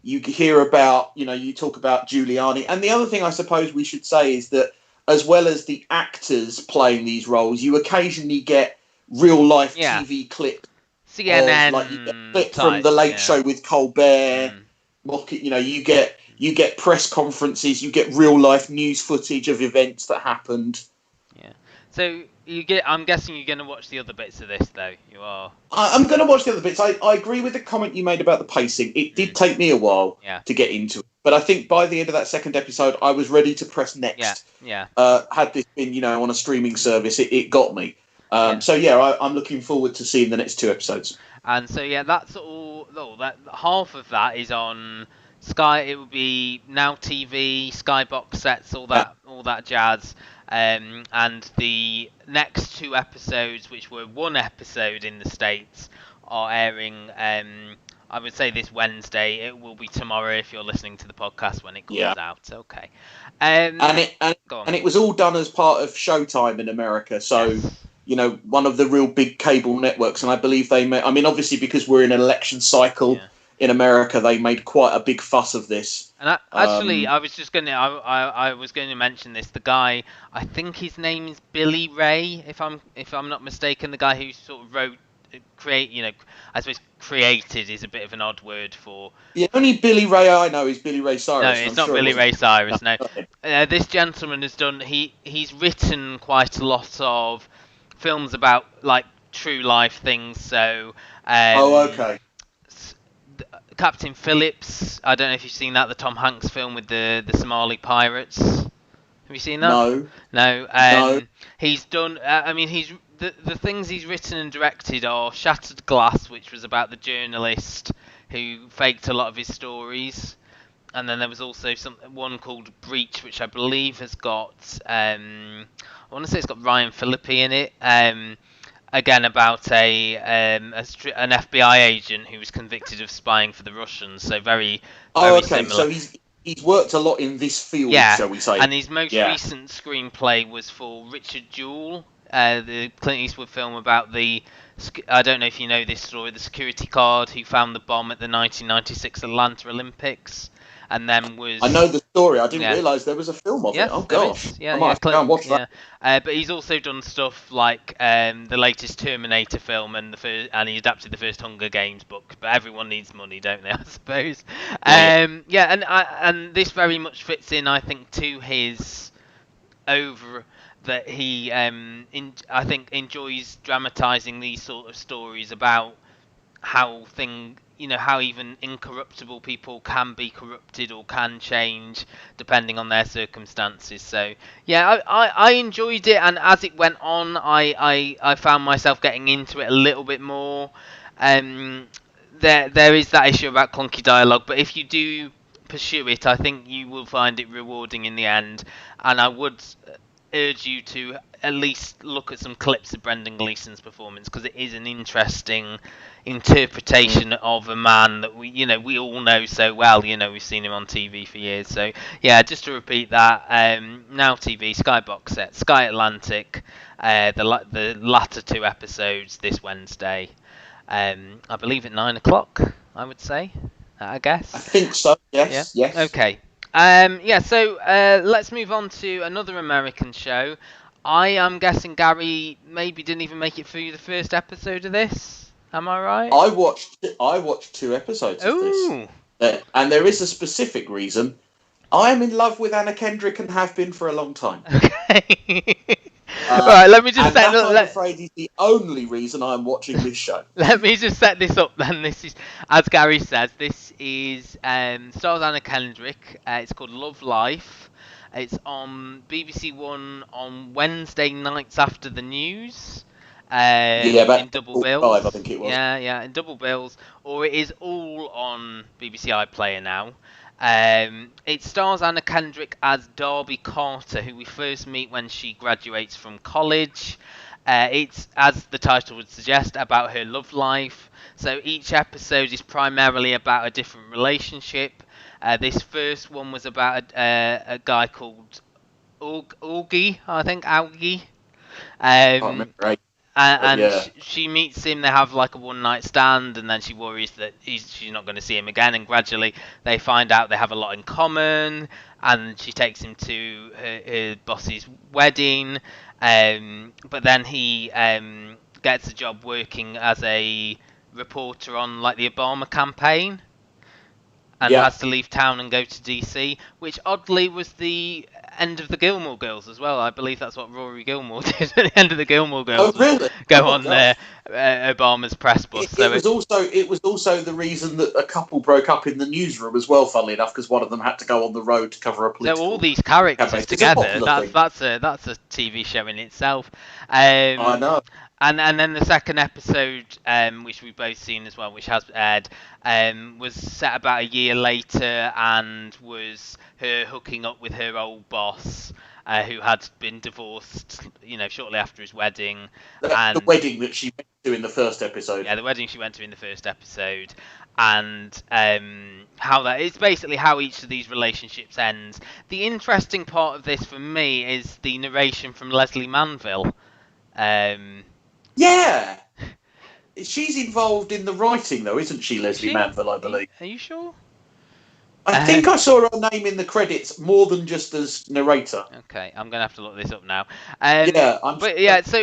You hear about, you talk about Giuliani. And the other thing I suppose we should say is that, as well as the actors playing these roles, you occasionally get real life TV clip, CNN, like you get a clip from the Late Show with Colbert. You get press conferences, you get real life news footage of events that happened. Yeah. So I'm guessing you're going to watch the other bits of this, though. You are. I'm going to watch the other bits. I agree with the comment you made about the pacing. It did take me a while to get into it, but I think by the end of that second episode, I was ready to press next. Yeah. Had this been, on a streaming service, it got me. So I'm looking forward to seeing the next two episodes. And so that's all. That half of that is on Sky. It will be Now TV, Sky box sets, all that jazz. And the next two episodes, which were one episode in the States, are airing. I would say this Wednesday. It will be tomorrow if you're listening to the podcast when it comes out. Okay. And it was all done as part of Showtime in America. So. Yes. One of the real big cable networks, and I believe they may. I mean, obviously, because we're in an election cycle, in America they made quite a big fuss of this. And I was just gonna, I was going to mention this. The guy, I think his name is Billy Ray, if I'm not mistaken. The guy who sort of wrote, I suppose created is a bit of an odd word for. The only Billy Ray I know is Billy Ray Cyrus. No, it's not Billy Ray Cyrus. No, this gentleman has done. He's written quite a lot of films about like true life things. So. Okay. Captain Phillips. I don't know if you've seen that, the Tom Hanks film with the Somali pirates. Have you seen that? No. No. He's done. He's the things he's written and directed are Shattered Glass, which was about the journalist who faked a lot of his stories, and then there was also one called Breach, which I believe has got. I want to say it's got Ryan Phillippe in it. Again, about an FBI agent who was convicted of spying for the Russians. So very similar. So he's worked a lot in this field, shall we say? And his most recent screenplay was for Richard Jewell, the Clint Eastwood film about the. I don't know if you know this story. The security guard who found the bomb at the 1996 Atlanta Olympics. And then was... I know the story. I didn't realise there was a film of it. Oh, gosh. Yeah, I might have to go and watch that. But he's also done stuff like the latest Terminator film and he adapted the first Hunger Games book. But everyone needs money, don't they, I suppose? And this very much fits in, I think, to his that he, I think, enjoys dramatising these sort of stories about how how even incorruptible people can be corrupted or can change depending on their circumstances. So I enjoyed it, and as it went on, I found myself getting into it a little bit more. There is that issue about clunky dialogue, but if you do pursue it, I think you will find it rewarding in the end. And I would urge you to at least look at some clips of Brendan Gleeson's performance, because it is an interesting interpretation of a man that we all know so well. We've seen him on TV for years. So just to repeat that, Now TV, Sky box set, Sky Atlantic, the latter two episodes this Wednesday, I believe at 9 o'clock, I would say, I guess. I think so, yes. Okay. So let's move on to another American show. I am guessing Gary maybe didn't even make it through the first episode of this. Am I right? I watched 2 episodes of this. And there is a specific reason. I am in love with Anna Kendrick and have been for a long time. Okay. Right, let me just I'm afraid is the only reason I'm watching this show. Let me just set this up then. This is, as Gary says, this is stars Anna Kendrick. It's called Love Life. It's on BBC One on Wednesday nights after the news. In double bills. 5, I think it was. Yeah, in double bills. Or it is all on BBC iPlayer now. It stars Anna Kendrick as Darby Carter, who we first meet when she graduates from college. It's, as the title would suggest, about her love life. So each episode is primarily about a different relationship. This first one was about a guy called Augie, I think, Augie. Right. And she meets him, they have like a one-night stand, and then she worries that she's not going to see him again, and gradually they find out they have a lot in common, and she takes him to her boss's wedding, but then he gets a job working as a reporter on like the Obama campaign, and has to leave town and go to DC, which oddly was the end of the Gilmore Girls as well. I believe that's what Rory Gilmore did at the end of the Gilmore Girls. Oh, really? Go on Obama's press bus. It was also the reason that a couple broke up in the newsroom as well, funnily enough, because one of them had to go on the road to cover a political. So all these characters together. That's a TV show in itself. I know. And then the second episode, which we've both seen as well, which has aired, was set about a year later, and was her hooking up with her old boss, who had been divorced, shortly after his wedding. The wedding that she went to in the first episode. Yeah, the wedding she went to in the first episode, and it's basically how each of these relationships ends. The interesting part of this for me is the narration from Leslie Manville. Yeah. she's involved in the writing, though, isn't she, Leslie Manville? I believe. Are you sure? I think I saw her name in the credits more than just as narrator. Okay, I'm gonna have to look this up now. So it's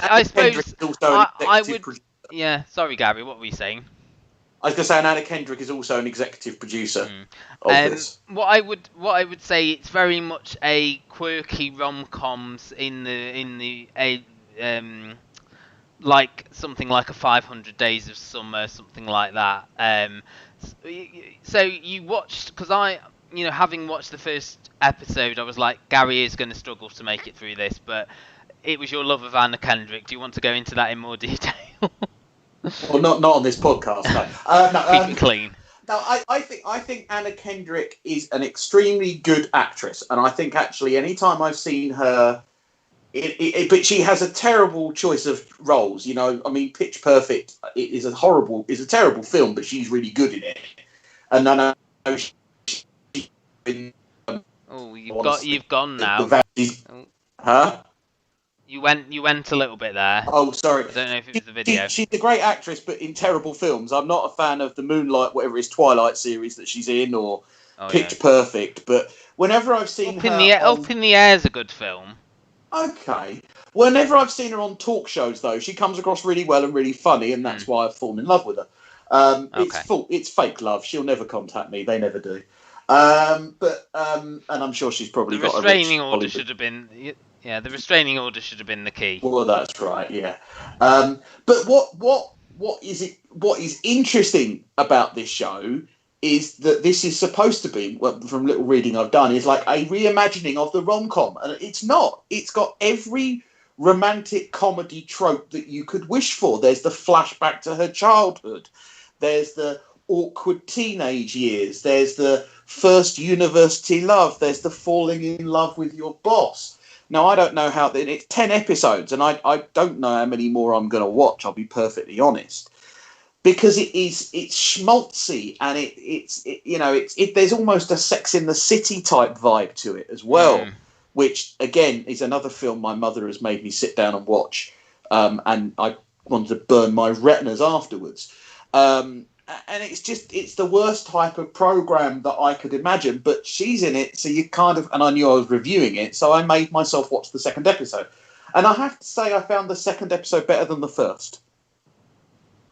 I suppose I would. Producer. Yeah, sorry, Gary. What were you saying? I was going to say, and Anna Kendrick is also an executive producer of this. What I would say, it's very much a quirky rom-coms in the like something like a 500 Days of Summer, something like that. So you watched, because having watched the first episode, I was like, Gary is going to struggle to make it through this, but it was your love of Anna Kendrick. Do you want to go into that in more detail? Well, not on this podcast. No. Keep it clean. No, I think Anna Kendrick is an extremely good actress, and I think actually any time I've seen her, but she has a terrible choice of roles. You know, I mean, Pitch Perfect is a terrible film, but she's really good in it. And I know she's been. Oh, you've gone now. Huh? You went a little bit there. Oh, sorry. I don't know if it was the video. She's a great actress, but in terrible films. I'm not a fan of the Moonlight, whatever it is, Twilight series that she's in, or Pitch Perfect. But whenever I've seen Up in the Air is a good film. Okay. Whenever I've seen her on talk shows, though, she comes across really well and really funny, and that's why I've fallen in love with her. It's fake love. She'll never contact me. They never do. And I'm sure she's probably got a restraining order. Should have been. Yeah, the restraining order should have been the key. Well, that's right. Yeah. But what is interesting about this show is that this is supposed to be, well, from little reading I've done, is like a reimagining of the rom-com, and it's not. It's got every romantic comedy trope that you could wish for. There's the flashback to her childhood. There's the awkward teenage years. There's the first university love. There's the falling in love with your boss. Now, I don't know how... It's 10 episodes, and I don't know how many more I'm going to watch, I'll be perfectly honest. Because it's schmaltzy, and there's almost a Sex in the City type vibe to it as well, which, again, is another film my mother has made me sit down and watch, and I wanted to burn my retinas afterwards. And it's the worst type of program that I could imagine, but she's in it, so you kind of, and I knew I was reviewing it, so I made myself watch the second episode. And I have to say, I found the second episode better than the first.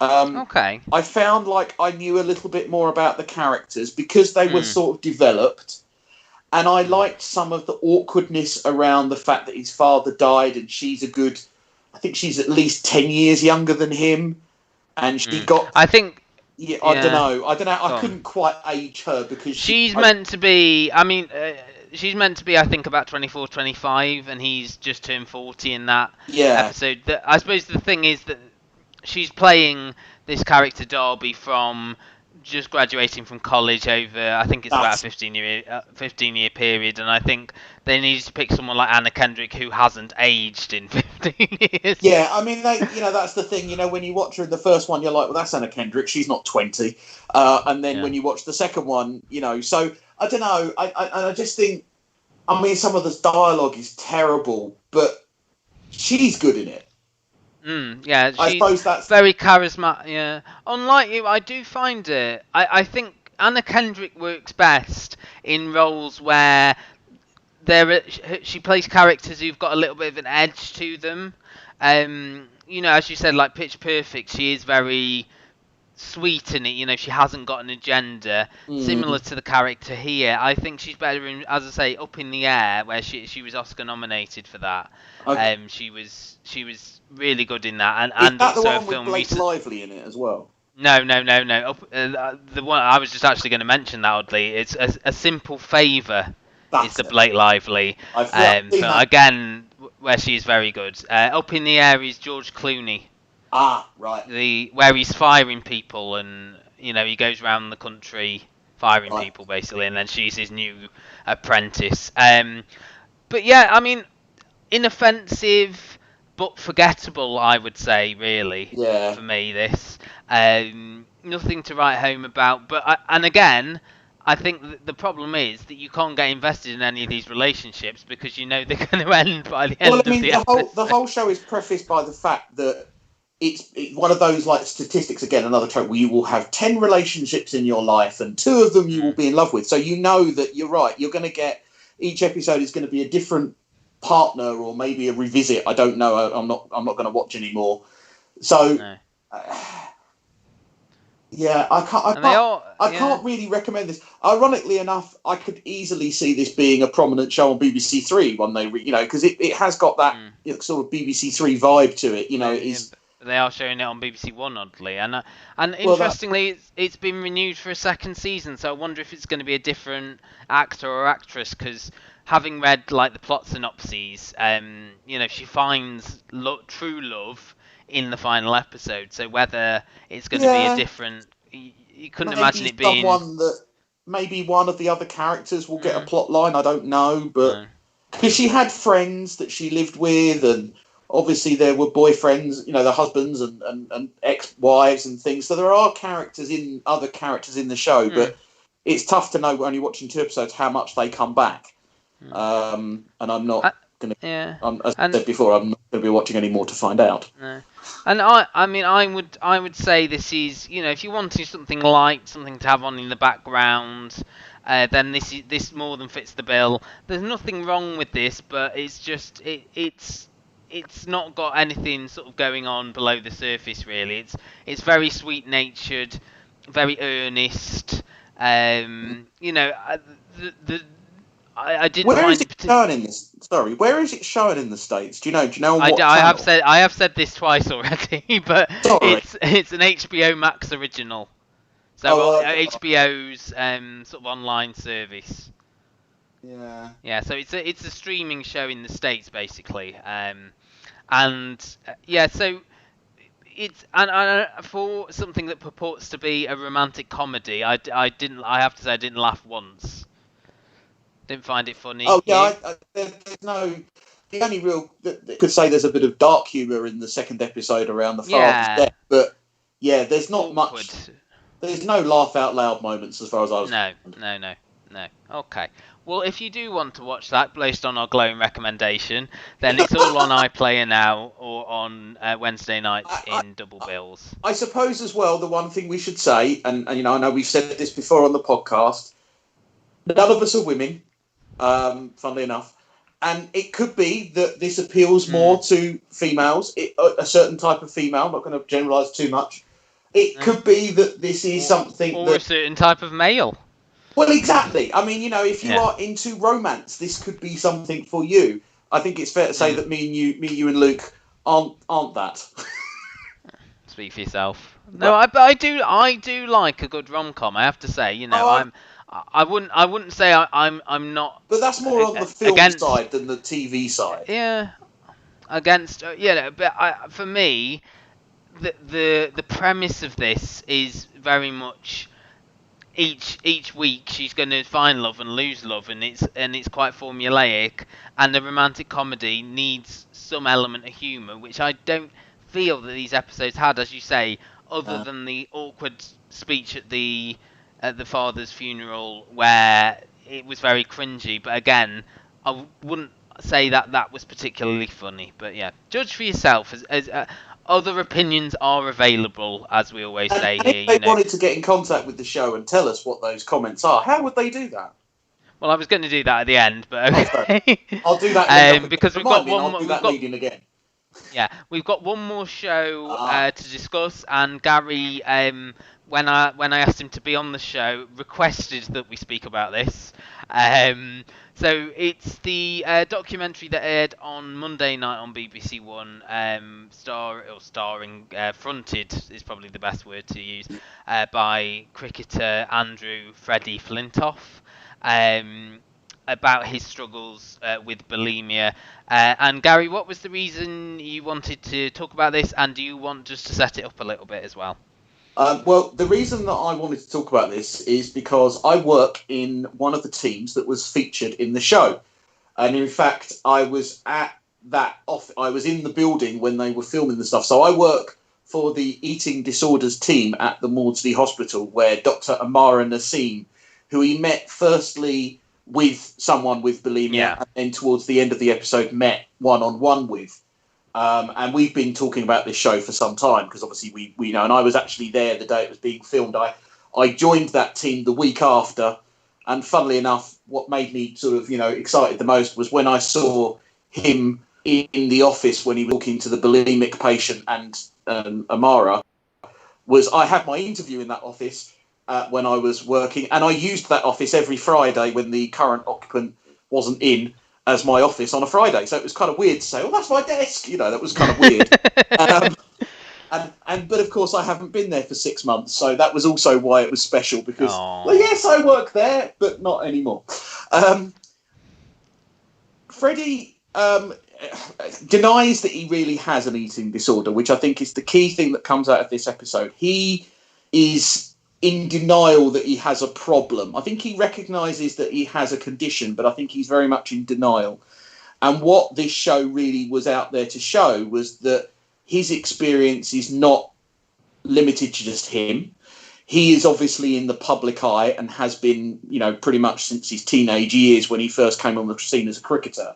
Okay. I found like I knew a little bit more about the characters because they were sort of developed, and I liked some of the awkwardness around the fact that his father died, and I think she's at least 10 years younger than him, and she got... I don't know. I couldn't quite age her because she's meant to be. I mean, she's meant to be. I think about 24, 25, and he's just turned 40 in that episode. I suppose the thing is that she's playing this character Darby from just graduating from college over. I think it's about a 15-year period, and I think they needed to pick someone like Anna Kendrick who hasn't aged in 15 years. Yeah, I mean, that's the thing. When you watch her in the first one, you're like, well, that's Anna Kendrick. She's not 20. And then when you watch the second one, so I don't know. I just think, I mean, some of this dialogue is terrible, but she's good in it. Yeah, I suppose that's very charismatic. Yeah, unlike you, I do find it. I think Anna Kendrick works best in roles where she plays characters who've got a little bit of an edge to them. As you said, like Pitch Perfect, she is very sweet in it. She hasn't got an agenda. Similar to the character here, I think she's better in, as I say, Up in the Air, where she was Oscar nominated for that. Okay. She was really good in that, and also the one with Blake Lively in it as well. No. The one I was just actually going to mention that oddly. It's a Simple Favor. Is the Blake Lively, but again, where she's very good. Up in the Air is George Clooney. Ah, right. Where he's firing people, and he goes around the country firing people basically, and then she's his new apprentice. But yeah, I mean, inoffensive but forgettable, I would say, really. Yeah. For me, this nothing to write home about. But and again, I think the problem is that you can't get invested in any of these relationships because they're going to end by the end of the episode. The whole show is prefaced by the fact that it's one of those like statistics again, another trope where you will have 10 relationships in your life and 2 of them you will be in love with. So you know that you're right. You're going to get each episode is going to be a different partner or maybe a revisit. I don't know. I'm not going to watch anymore. So No. Yeah, I can't really recommend this. Ironically enough, I could easily see this being a prominent show on BBC Three when they, because it has got that sort of BBC Three vibe to it. They are showing it on BBC One, oddly, and interestingly, it's been renewed for a second season. So I wonder if it's going to be a different actor or actress, because having read like the plot synopses, she finds true love in the final episode. So whether it's going to be a different, you couldn't imagine it being someone that maybe one of the other characters will get a plot line. I don't know, but because she had friends that she lived with, and obviously there were boyfriends, their husbands and ex-wives and things. So there are other characters in the show, but it's tough to know when you're watching 2 episodes how much they come back. And I'm not going to. As I said before, I'm not going to be watching any more to find out. No. And I would say this is, if you wanted something light, something to have on in the background, then this more than fits the bill. There's nothing wrong with this, but it's just it's not got anything sort of going on below the surface, really. It's very sweet-natured, very earnest. I didn't. Where is it shown in this? Sorry, where is it shown in the States? Do you know? What I have said this twice already, but it's an HBO Max original. So HBO's sort of online service. Yeah. Yeah. So it's a streaming show in the States, basically. So it's for something that purports to be a romantic comedy. I have to say I didn't laugh once. Didn't find it funny. Oh yeah, there's no. The only real could say there's a bit of dark humour in the second episode around the father's death, but there's not much. There's no laugh out loud moments as far as I was. No. Okay. Well, if you do want to watch that based on our glowing recommendation, then it's all on iPlayer now or on Wednesday nights in double bills. I suppose as well, the one thing we should say, and I know we've said this before on the podcast, none of us are women, funnily enough, and it could be that this appeals more to females, a certain type of female. I'm not going to generalise too much. It could be that this is something or a certain type of male. Well, exactly. I mean, if you are into romance, this could be something for you. I think it's fair to say that me and you and Luke aren't that. Speak for yourself. No, I do like a good rom-com. I have to say, I wouldn't say I'm not. But that's more on the film side than the TV side. Yeah, but for me, the premise of this is very much. Each week she's going to find love and lose love, and it's quite formulaic. And the romantic comedy needs some element of humour, which I don't feel that these episodes had, as you say, other than the awkward speech at the father's funeral, where it was very cringy. But again, I wouldn't say that was particularly funny. But yeah, judge for yourself. As other opinions are available, as we always say here. If they wanted to get in contact with the show and tell us what those comments are, how would they do that? Well, I was going to do that at the end, but okay. I'll do that because we've got one. I'll do that leading again. Yeah, we've got one more show to discuss, and Gary, when I asked him to be on the show, requested that we speak about this. So it's the documentary that aired on Monday night on BBC One, fronted is probably the best word to use, by cricketer Andrew Freddie Flintoff, about his struggles with bulimia. And Gary, what was the reason you wanted to talk about this, and do you want just to set it up a little bit as well? Well, the reason that I wanted to talk about this is because I work in one of the teams that was featured in the show. And in fact, I was I was in the building when they were filming the stuff. So I work for the eating disorders team at the Maudsley Hospital, where Dr. Amara Nassim, who he met firstly with someone with bulimia, and then towards the end of the episode met one-on-one with. And we've been talking about this show for some time because obviously we know, and I was actually there the day it was being filmed. I joined that team the week after, and funnily enough, what made me sort of, excited the most was when I saw him in the office when he was talking to the bulimic patient and Amara. I had my interview in that office when I was working, and I used that office every Friday when the current occupant wasn't in as my office on a Friday. So it was kind of weird to say, "Oh, that's my desk." That was kind of weird. But of course, I haven't been there for 6 months, so that was also why it was special. Because, well, yes, I work there, but not anymore. Freddie denies that he really has an eating disorder, which I think is the key thing that comes out of this episode. He is in denial that he has a problem. I think he recognises that he has a condition, but I think he's very much in denial. And what this show really was out there to show was that his experience is not limited to just him. He is obviously in the public eye and has been, pretty much since his teenage years when he first came on the scene as a cricketer.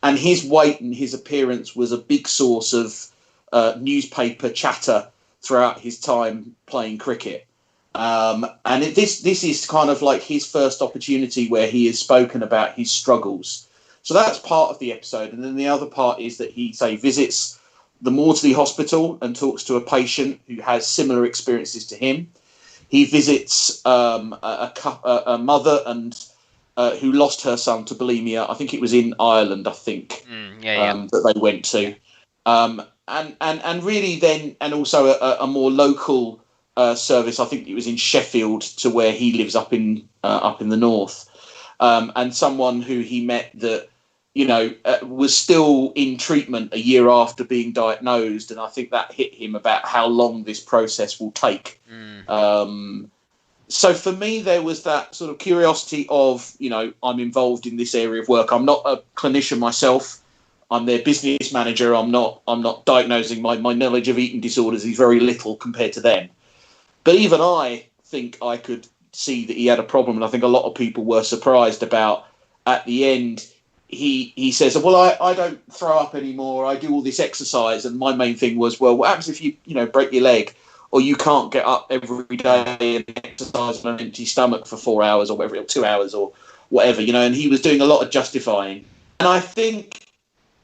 And his weight and his appearance was a big source of newspaper chatter throughout his time playing cricket. This is kind of like his first opportunity where he has spoken about his struggles. So that's part of the episode. And then the other part is that he, visits the Maudsley Hospital and talks to a patient who has similar experiences to him. He visits a mother who lost her son to bulimia. I think it was in Ireland, that they went to. And really then, and also a more local service, I think it was in Sheffield, to where he lives up in the north. And someone who he met that, was still in treatment a year after being diagnosed. And I think that hit him about how long this process will take. So for me, there was that sort of curiosity of, I'm involved in this area of work. I'm not a clinician myself. I'm their business manager. I'm not diagnosing. My knowledge of eating disorders is very little compared to them. But even I think I could see that he had a problem. And I think a lot of people were surprised about, at the end, he says, well, I don't throw up anymore. I do all this exercise. And my main thing was, well, what happens if you break your leg, or you can't get up every day and exercise on an empty stomach for 4 hours or whatever, 2 hours or whatever, and he was doing a lot of justifying. And I think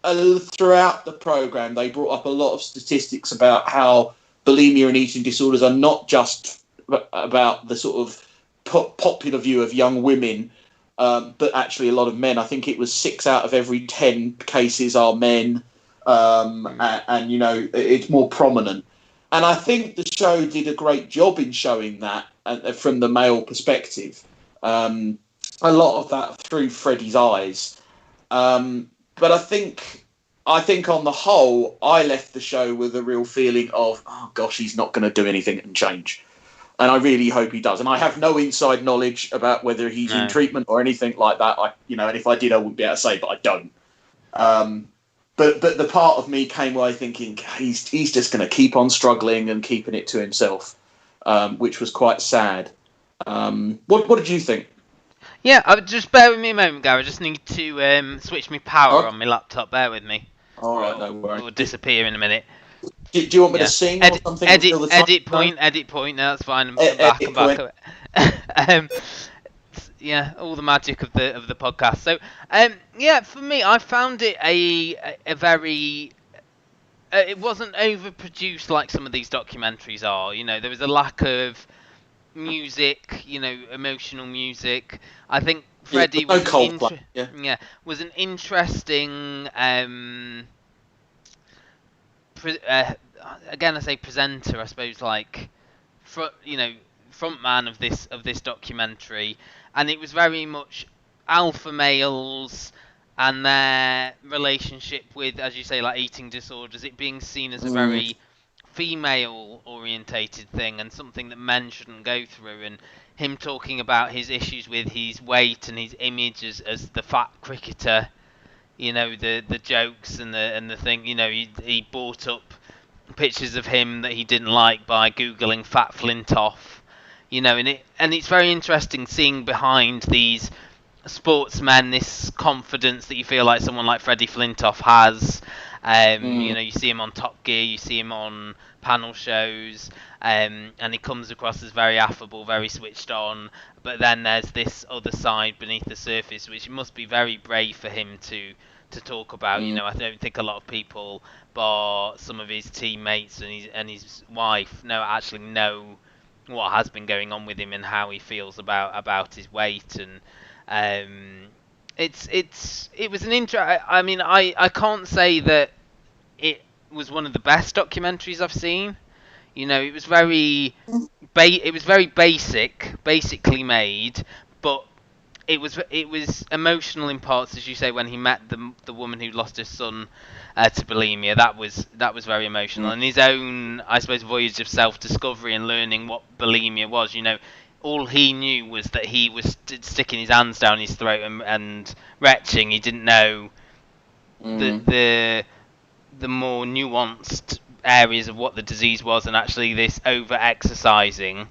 throughout the program, they brought up a lot of statistics about how bulimia and eating disorders are not just about the sort of popular view of young women, but actually a lot of men. I think it was 6 out of every 10 cases are men, and it's more prominent. And I think the show did a great job in showing that from the male perspective. A lot of that through Freddie's eyes. But I think on the whole, I left the show with a real feeling of, oh gosh, he's not going to do anything and change. And I really hope he does. And I have no inside knowledge about whether he's in treatment or anything like that. And if I did, I wouldn't be able to say, but I don't. But the part of me came away thinking he's just going to keep on struggling and keeping it to himself, which was quite sad. What did you think? Yeah, just bear with me a moment, Gary. I just need to switch my power on my laptop. Bear with me. All right, no worries. It will disappear in a minute. Do you want me to sing or something? Edit point. No, that's fine. I'm back. Yeah, all the magic of the podcast. So, for me, I found it a very. It wasn't overproduced like some of these documentaries are. There was a lack of music. Emotional music. I think Freddie was was an interesting. Again, I say presenter. I suppose front man of this documentary. And it was very much alpha males and their relationship with, as you say, like eating disorders, it being seen as a very female-orientated thing and something that men shouldn't go through. And him talking about his issues with his weight and his image as the fat cricketer, the jokes and the thing. He brought up pictures of him that he didn't like by Googling Fat Flintoff. And it's very interesting seeing behind these sportsmen this confidence that you feel like someone like Freddie Flintoff has, You know, you see him on Top Gear, you see him on panel shows, and he comes across as very affable, very switched on. But then there's this other side beneath the surface, which must be very brave for him to talk about. You know, I don't think a lot of people, bar some of his teammates and his wife, actually know what has been going on with him and how he feels about his weight. And it was an I mean, I can't say that it was one of the best documentaries I've seen. You know, it was very basically made, but it was emotional in parts, as you say, when he met the woman who lost her son to bulimia. That was very emotional, and his own, I suppose, voyage of self-discovery and learning what bulimia was. You know, all he knew was that he was sticking his hands down his throat and retching. He didn't know the more nuanced areas of what the disease was, and actually this over exercising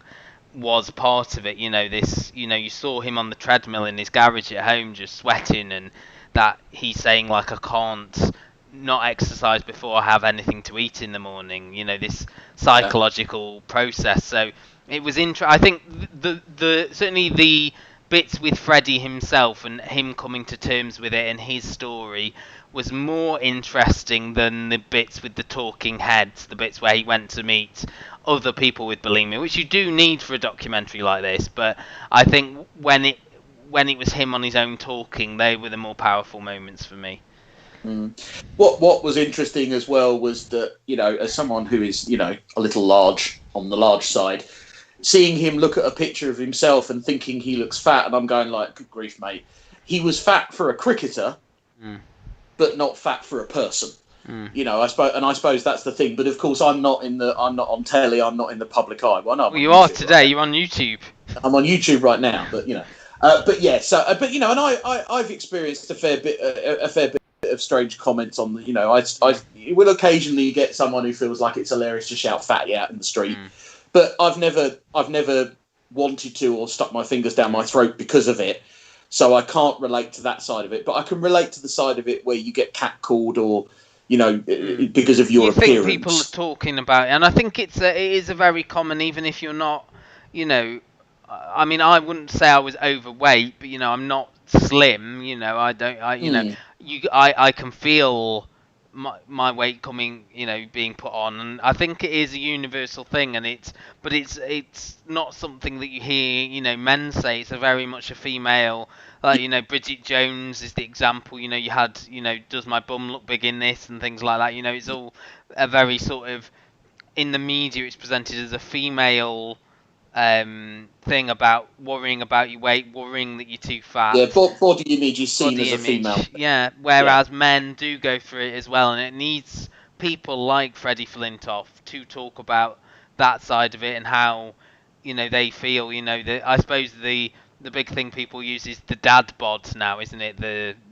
was part of it. You know, you saw him on the treadmill in his garage at home just sweating, and that he's saying, like, I can't not exercise before I have anything to eat in the morning. You know, this psychological process. So it was I think the certainly the bits with Freddie himself and him coming to terms with it and his story was more interesting than the bits with the talking heads, the bits where he went to meet other people with bulimia, which you do need for a documentary like this. But I think when it was him on his own talking, they were the more powerful moments for me. What was interesting as well was that, you know, as someone who is, you know, a little large on the large side, seeing him look at a picture of himself and thinking he looks fat, and I'm going like, good grief, mate. He was fat for a cricketer, but not fat for a person. You know, I suppose that's the thing. But of course, I'm not on telly. I'm not in the public eye. Well, no, you are today. Right, you're on YouTube. I'm on YouTube right now. But you know, but yeah. So, but you know, and I've experienced a fair bit of strange comments on the. You know, I will occasionally get someone who feels like it's hilarious to shout "fatty" out in the street. But I've never wanted to or stuck my fingers down my throat because of it. So I can't relate to that side of it. But I can relate to the side of it where you get catcalled or, you know, because of your appearance. You think people are talking about it, and I think it is a very common, even if you're not, you know, I mean, I wouldn't say I was overweight, but, you know, I'm not slim, you know, I can feel my weight coming, you know, being put on, and I think it is a universal thing, and it's not something that you hear, you know, men say. It's a very much a female, like, you know, Bridget Jones is the example. You know, you had, you know, does my bum look big in this and things like that. You know, it's all a very sort of, in the media, it's presented as a female thing about worrying about your weight, worrying that you're too fat. Yeah, body image is seen as a female. Yeah, whereas men do go through it as well, and it needs people like Freddie Flintoff to talk about that side of it and how, you know, they feel. You know, I suppose the big thing people use is the dad bod now, isn't it?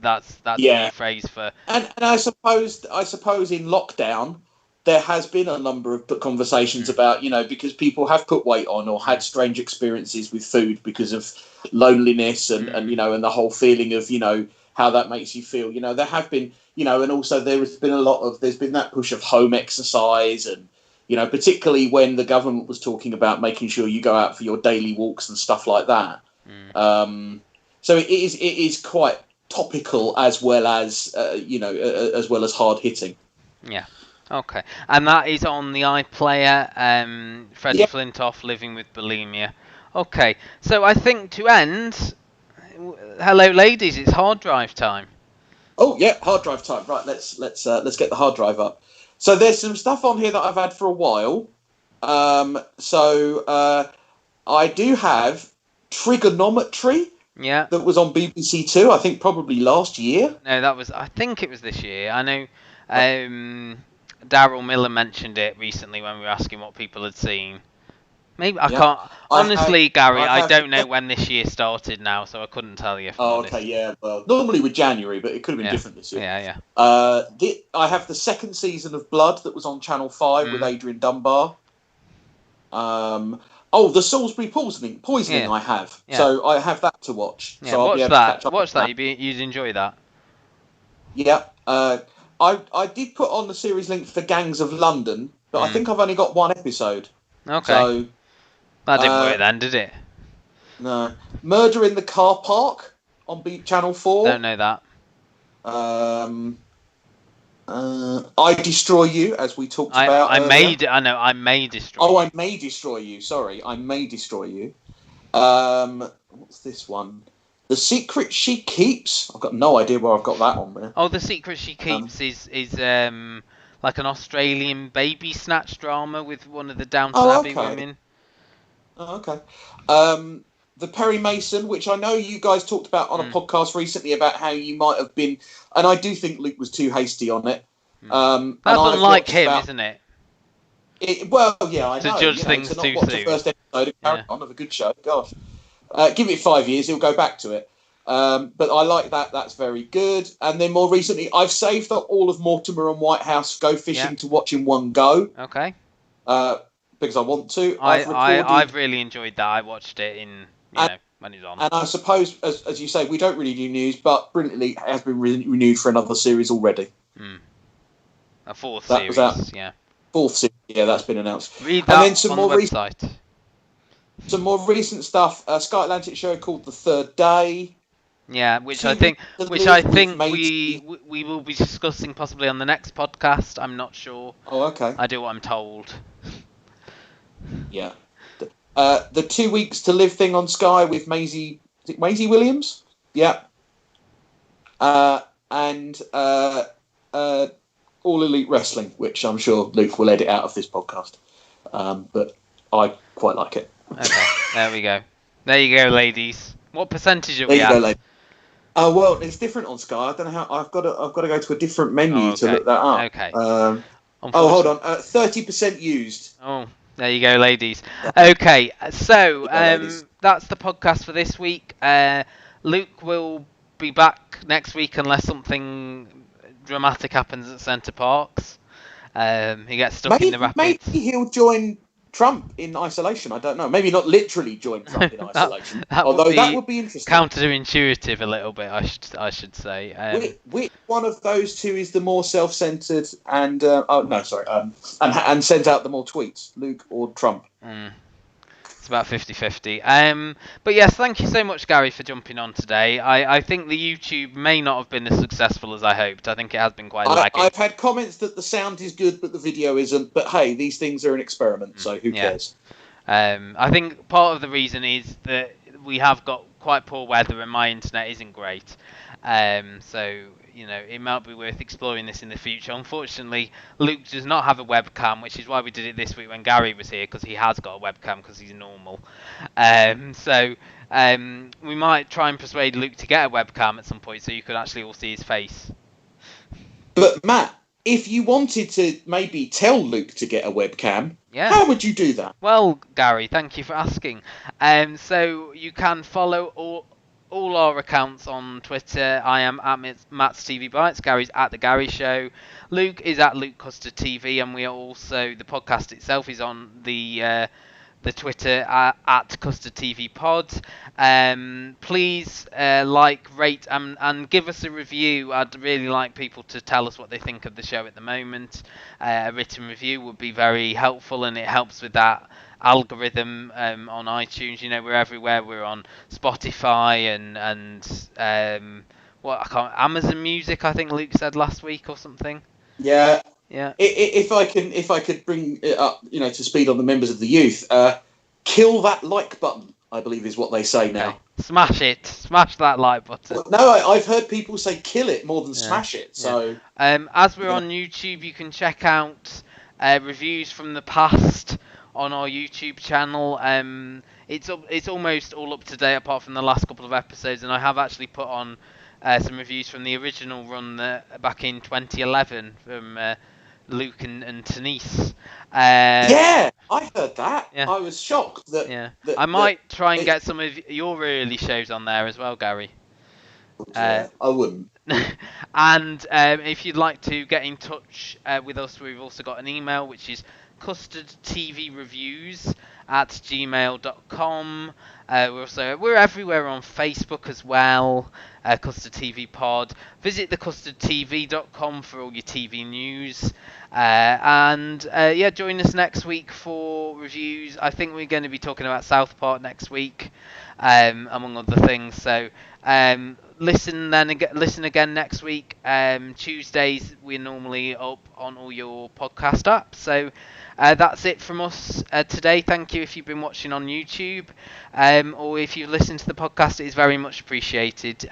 That's the new phrase for. And I suppose in lockdown, there has been a number of conversations about, you know, because people have put weight on or had strange experiences with food because of loneliness and you know, and the whole feeling of, you know, how that makes you feel. You know, there have been, you know, and also there's been that push of home exercise and, you know, particularly when the government was talking about making sure you go out for your daily walks and stuff like that. So it is quite topical as well as, you know, as well as hard hitting. Yeah. Okay, and that is on the iPlayer, Freddie Flintoff, Living with Bulimia. Okay, so I think to end, hello ladies, it's hard drive time. Oh yeah, hard drive time. Right, let's get the hard drive up. So there's some stuff on here that I've had for a while. So I do have Trigonometry. Yeah. That was on BBC Two, I think probably last year. No, I think it was this year. I know. Daryl Miller mentioned it recently when we were asking what people had seen. Maybe I can't. Honestly, Gary, I don't know when this year started now, so I couldn't tell you. Okay, yeah. Well, normally with January, but it could have been different this year. Yeah. I have the second season of Blood that was on Channel 5 with Adrian Dunbar. The Salisbury poisoning I have. Yeah. So I have that to watch. Yeah, so watch that. Watch that. You'd enjoy that. Yeah. I did put on the series link for Gangs of London, but I think I've only got one episode. Okay. So that didn't work then, did it? No. Murder in the Car Park on Channel 4. Don't know that. I Destroy You, as we talked about earlier. I May Destroy You. Oh, I May Destroy You. Sorry, I May Destroy You. What's this one? The Secret She Keeps. I've got no idea where I've got that on there. Oh, The Secret She Keeps is like an Australian baby snatch drama with one of the Downton Abbey women. Oh, okay. The Perry Mason, which I know you guys talked about on a podcast recently about how you might have been, and I do think Luke was too hasty on it. That's unlike him, isn't it? Well, yeah, I know. To judge things too soon. The first episode of Carry On of a good show. Gosh. Give it 5 years, he'll go back to it. But I like that. That's very good. And then more recently, I've saved up all of Mortimer and Whitehouse Go Fishing to watch in one go. Okay. Because I want to. I've really enjoyed that. I watched it when it's on. And I suppose, as you say, we don't really do news, but brilliantly, it has been renewed for another series already. A fourth series, Fourth series, that's been announced. Read that and then on the website. Some more recent stuff. Sky Atlantic show called The Third Day. Yeah, which I think we will be discussing possibly on the next podcast. I'm not sure. Oh, okay. I do what I'm told. Yeah. The 2 Weeks to Live thing on Sky with Maisie Williams? Yeah. And All Elite Wrestling, which I'm sure Luke will edit out of this podcast. But I quite like it. Okay, there we go. There you go, ladies. What percentage are we at? There you go, ladies. Well, it's different on Sky. I don't know how. I've got to go to a different menu to look that up. Okay. Hold on. 30% used. Oh, there you go, ladies. Okay, so that's the podcast for this week. Luke will be back next week unless something dramatic happens at Centre Parks. He gets stuck in the rapids. Maybe he'll join Trump in isolation. I don't know. Maybe not literally join Trump in isolation. that would be interesting. Counterintuitive a little bit, I should say. Which one of those two is the more self-centered and and sends out the more tweets, Luke or Trump? It's about 50-50. But yes, thank you so much, Gary, for jumping on today. I think the YouTube may not have been as successful as I hoped. I think it has been quite laggy. I've had comments that the sound is good, but the video isn't. But hey, these things are an experiment, so who cares? I think part of the reason is that we have got quite poor weather and my internet isn't great. So, it might be worth exploring this in the future. Unfortunately, Luke does not have a webcam, which is why we did it this week when Gary was here, because he has got a webcam because he's normal. So we might try and persuade Luke to get a webcam at some point so you could actually all see his face. But Matt, if you wanted to maybe tell Luke to get a webcam, how would you do that? Well, Gary, thank you for asking. So you can follow all our accounts on Twitter. I am at Matt's TV Bites. Gary's at The Gary Show. Luke is at Luke Custard TV, and we are also, the podcast itself is on the Twitter at Custard TV Pod. Please rate, and give us a review. I'd really like people to tell us what they think of the show at the moment. A written review would be very helpful, and it helps with that algorithm on iTunes. We're everywhere. We're on Spotify and Amazon Music, I think Luke said last week or something. Yeah. If I could bring it up, to speed on the members of the youth, kill that like button, I believe is what they say now. Smash it. Smash that like button. Well, no, I've heard people say kill it more than smash it. So as we're on YouTube, you can check out reviews from the past on our YouTube channel. It's almost all up to date apart from the last couple of episodes, and I have actually put on some reviews from the original run back in 2011 from Luke and Denise. I heard that. I was shocked that. I might try and get some of your early shows on there as well, Gary. I wouldn't. And if you'd like to get in touch with us, we've also got an email which is custardtvreviews custardtv@gmail.com. We're everywhere on Facebook as well. Custard TV Pod. Visit thecustardtv.com for all your TV news. Join us next week for reviews. I think we're going to be talking about South Park next week, among other things. So listen again next week. Tuesdays we're normally up on all your podcast apps. So that's it from us today. Thank you if you've been watching on YouTube, or if you've listened to the podcast. It is very much appreciated.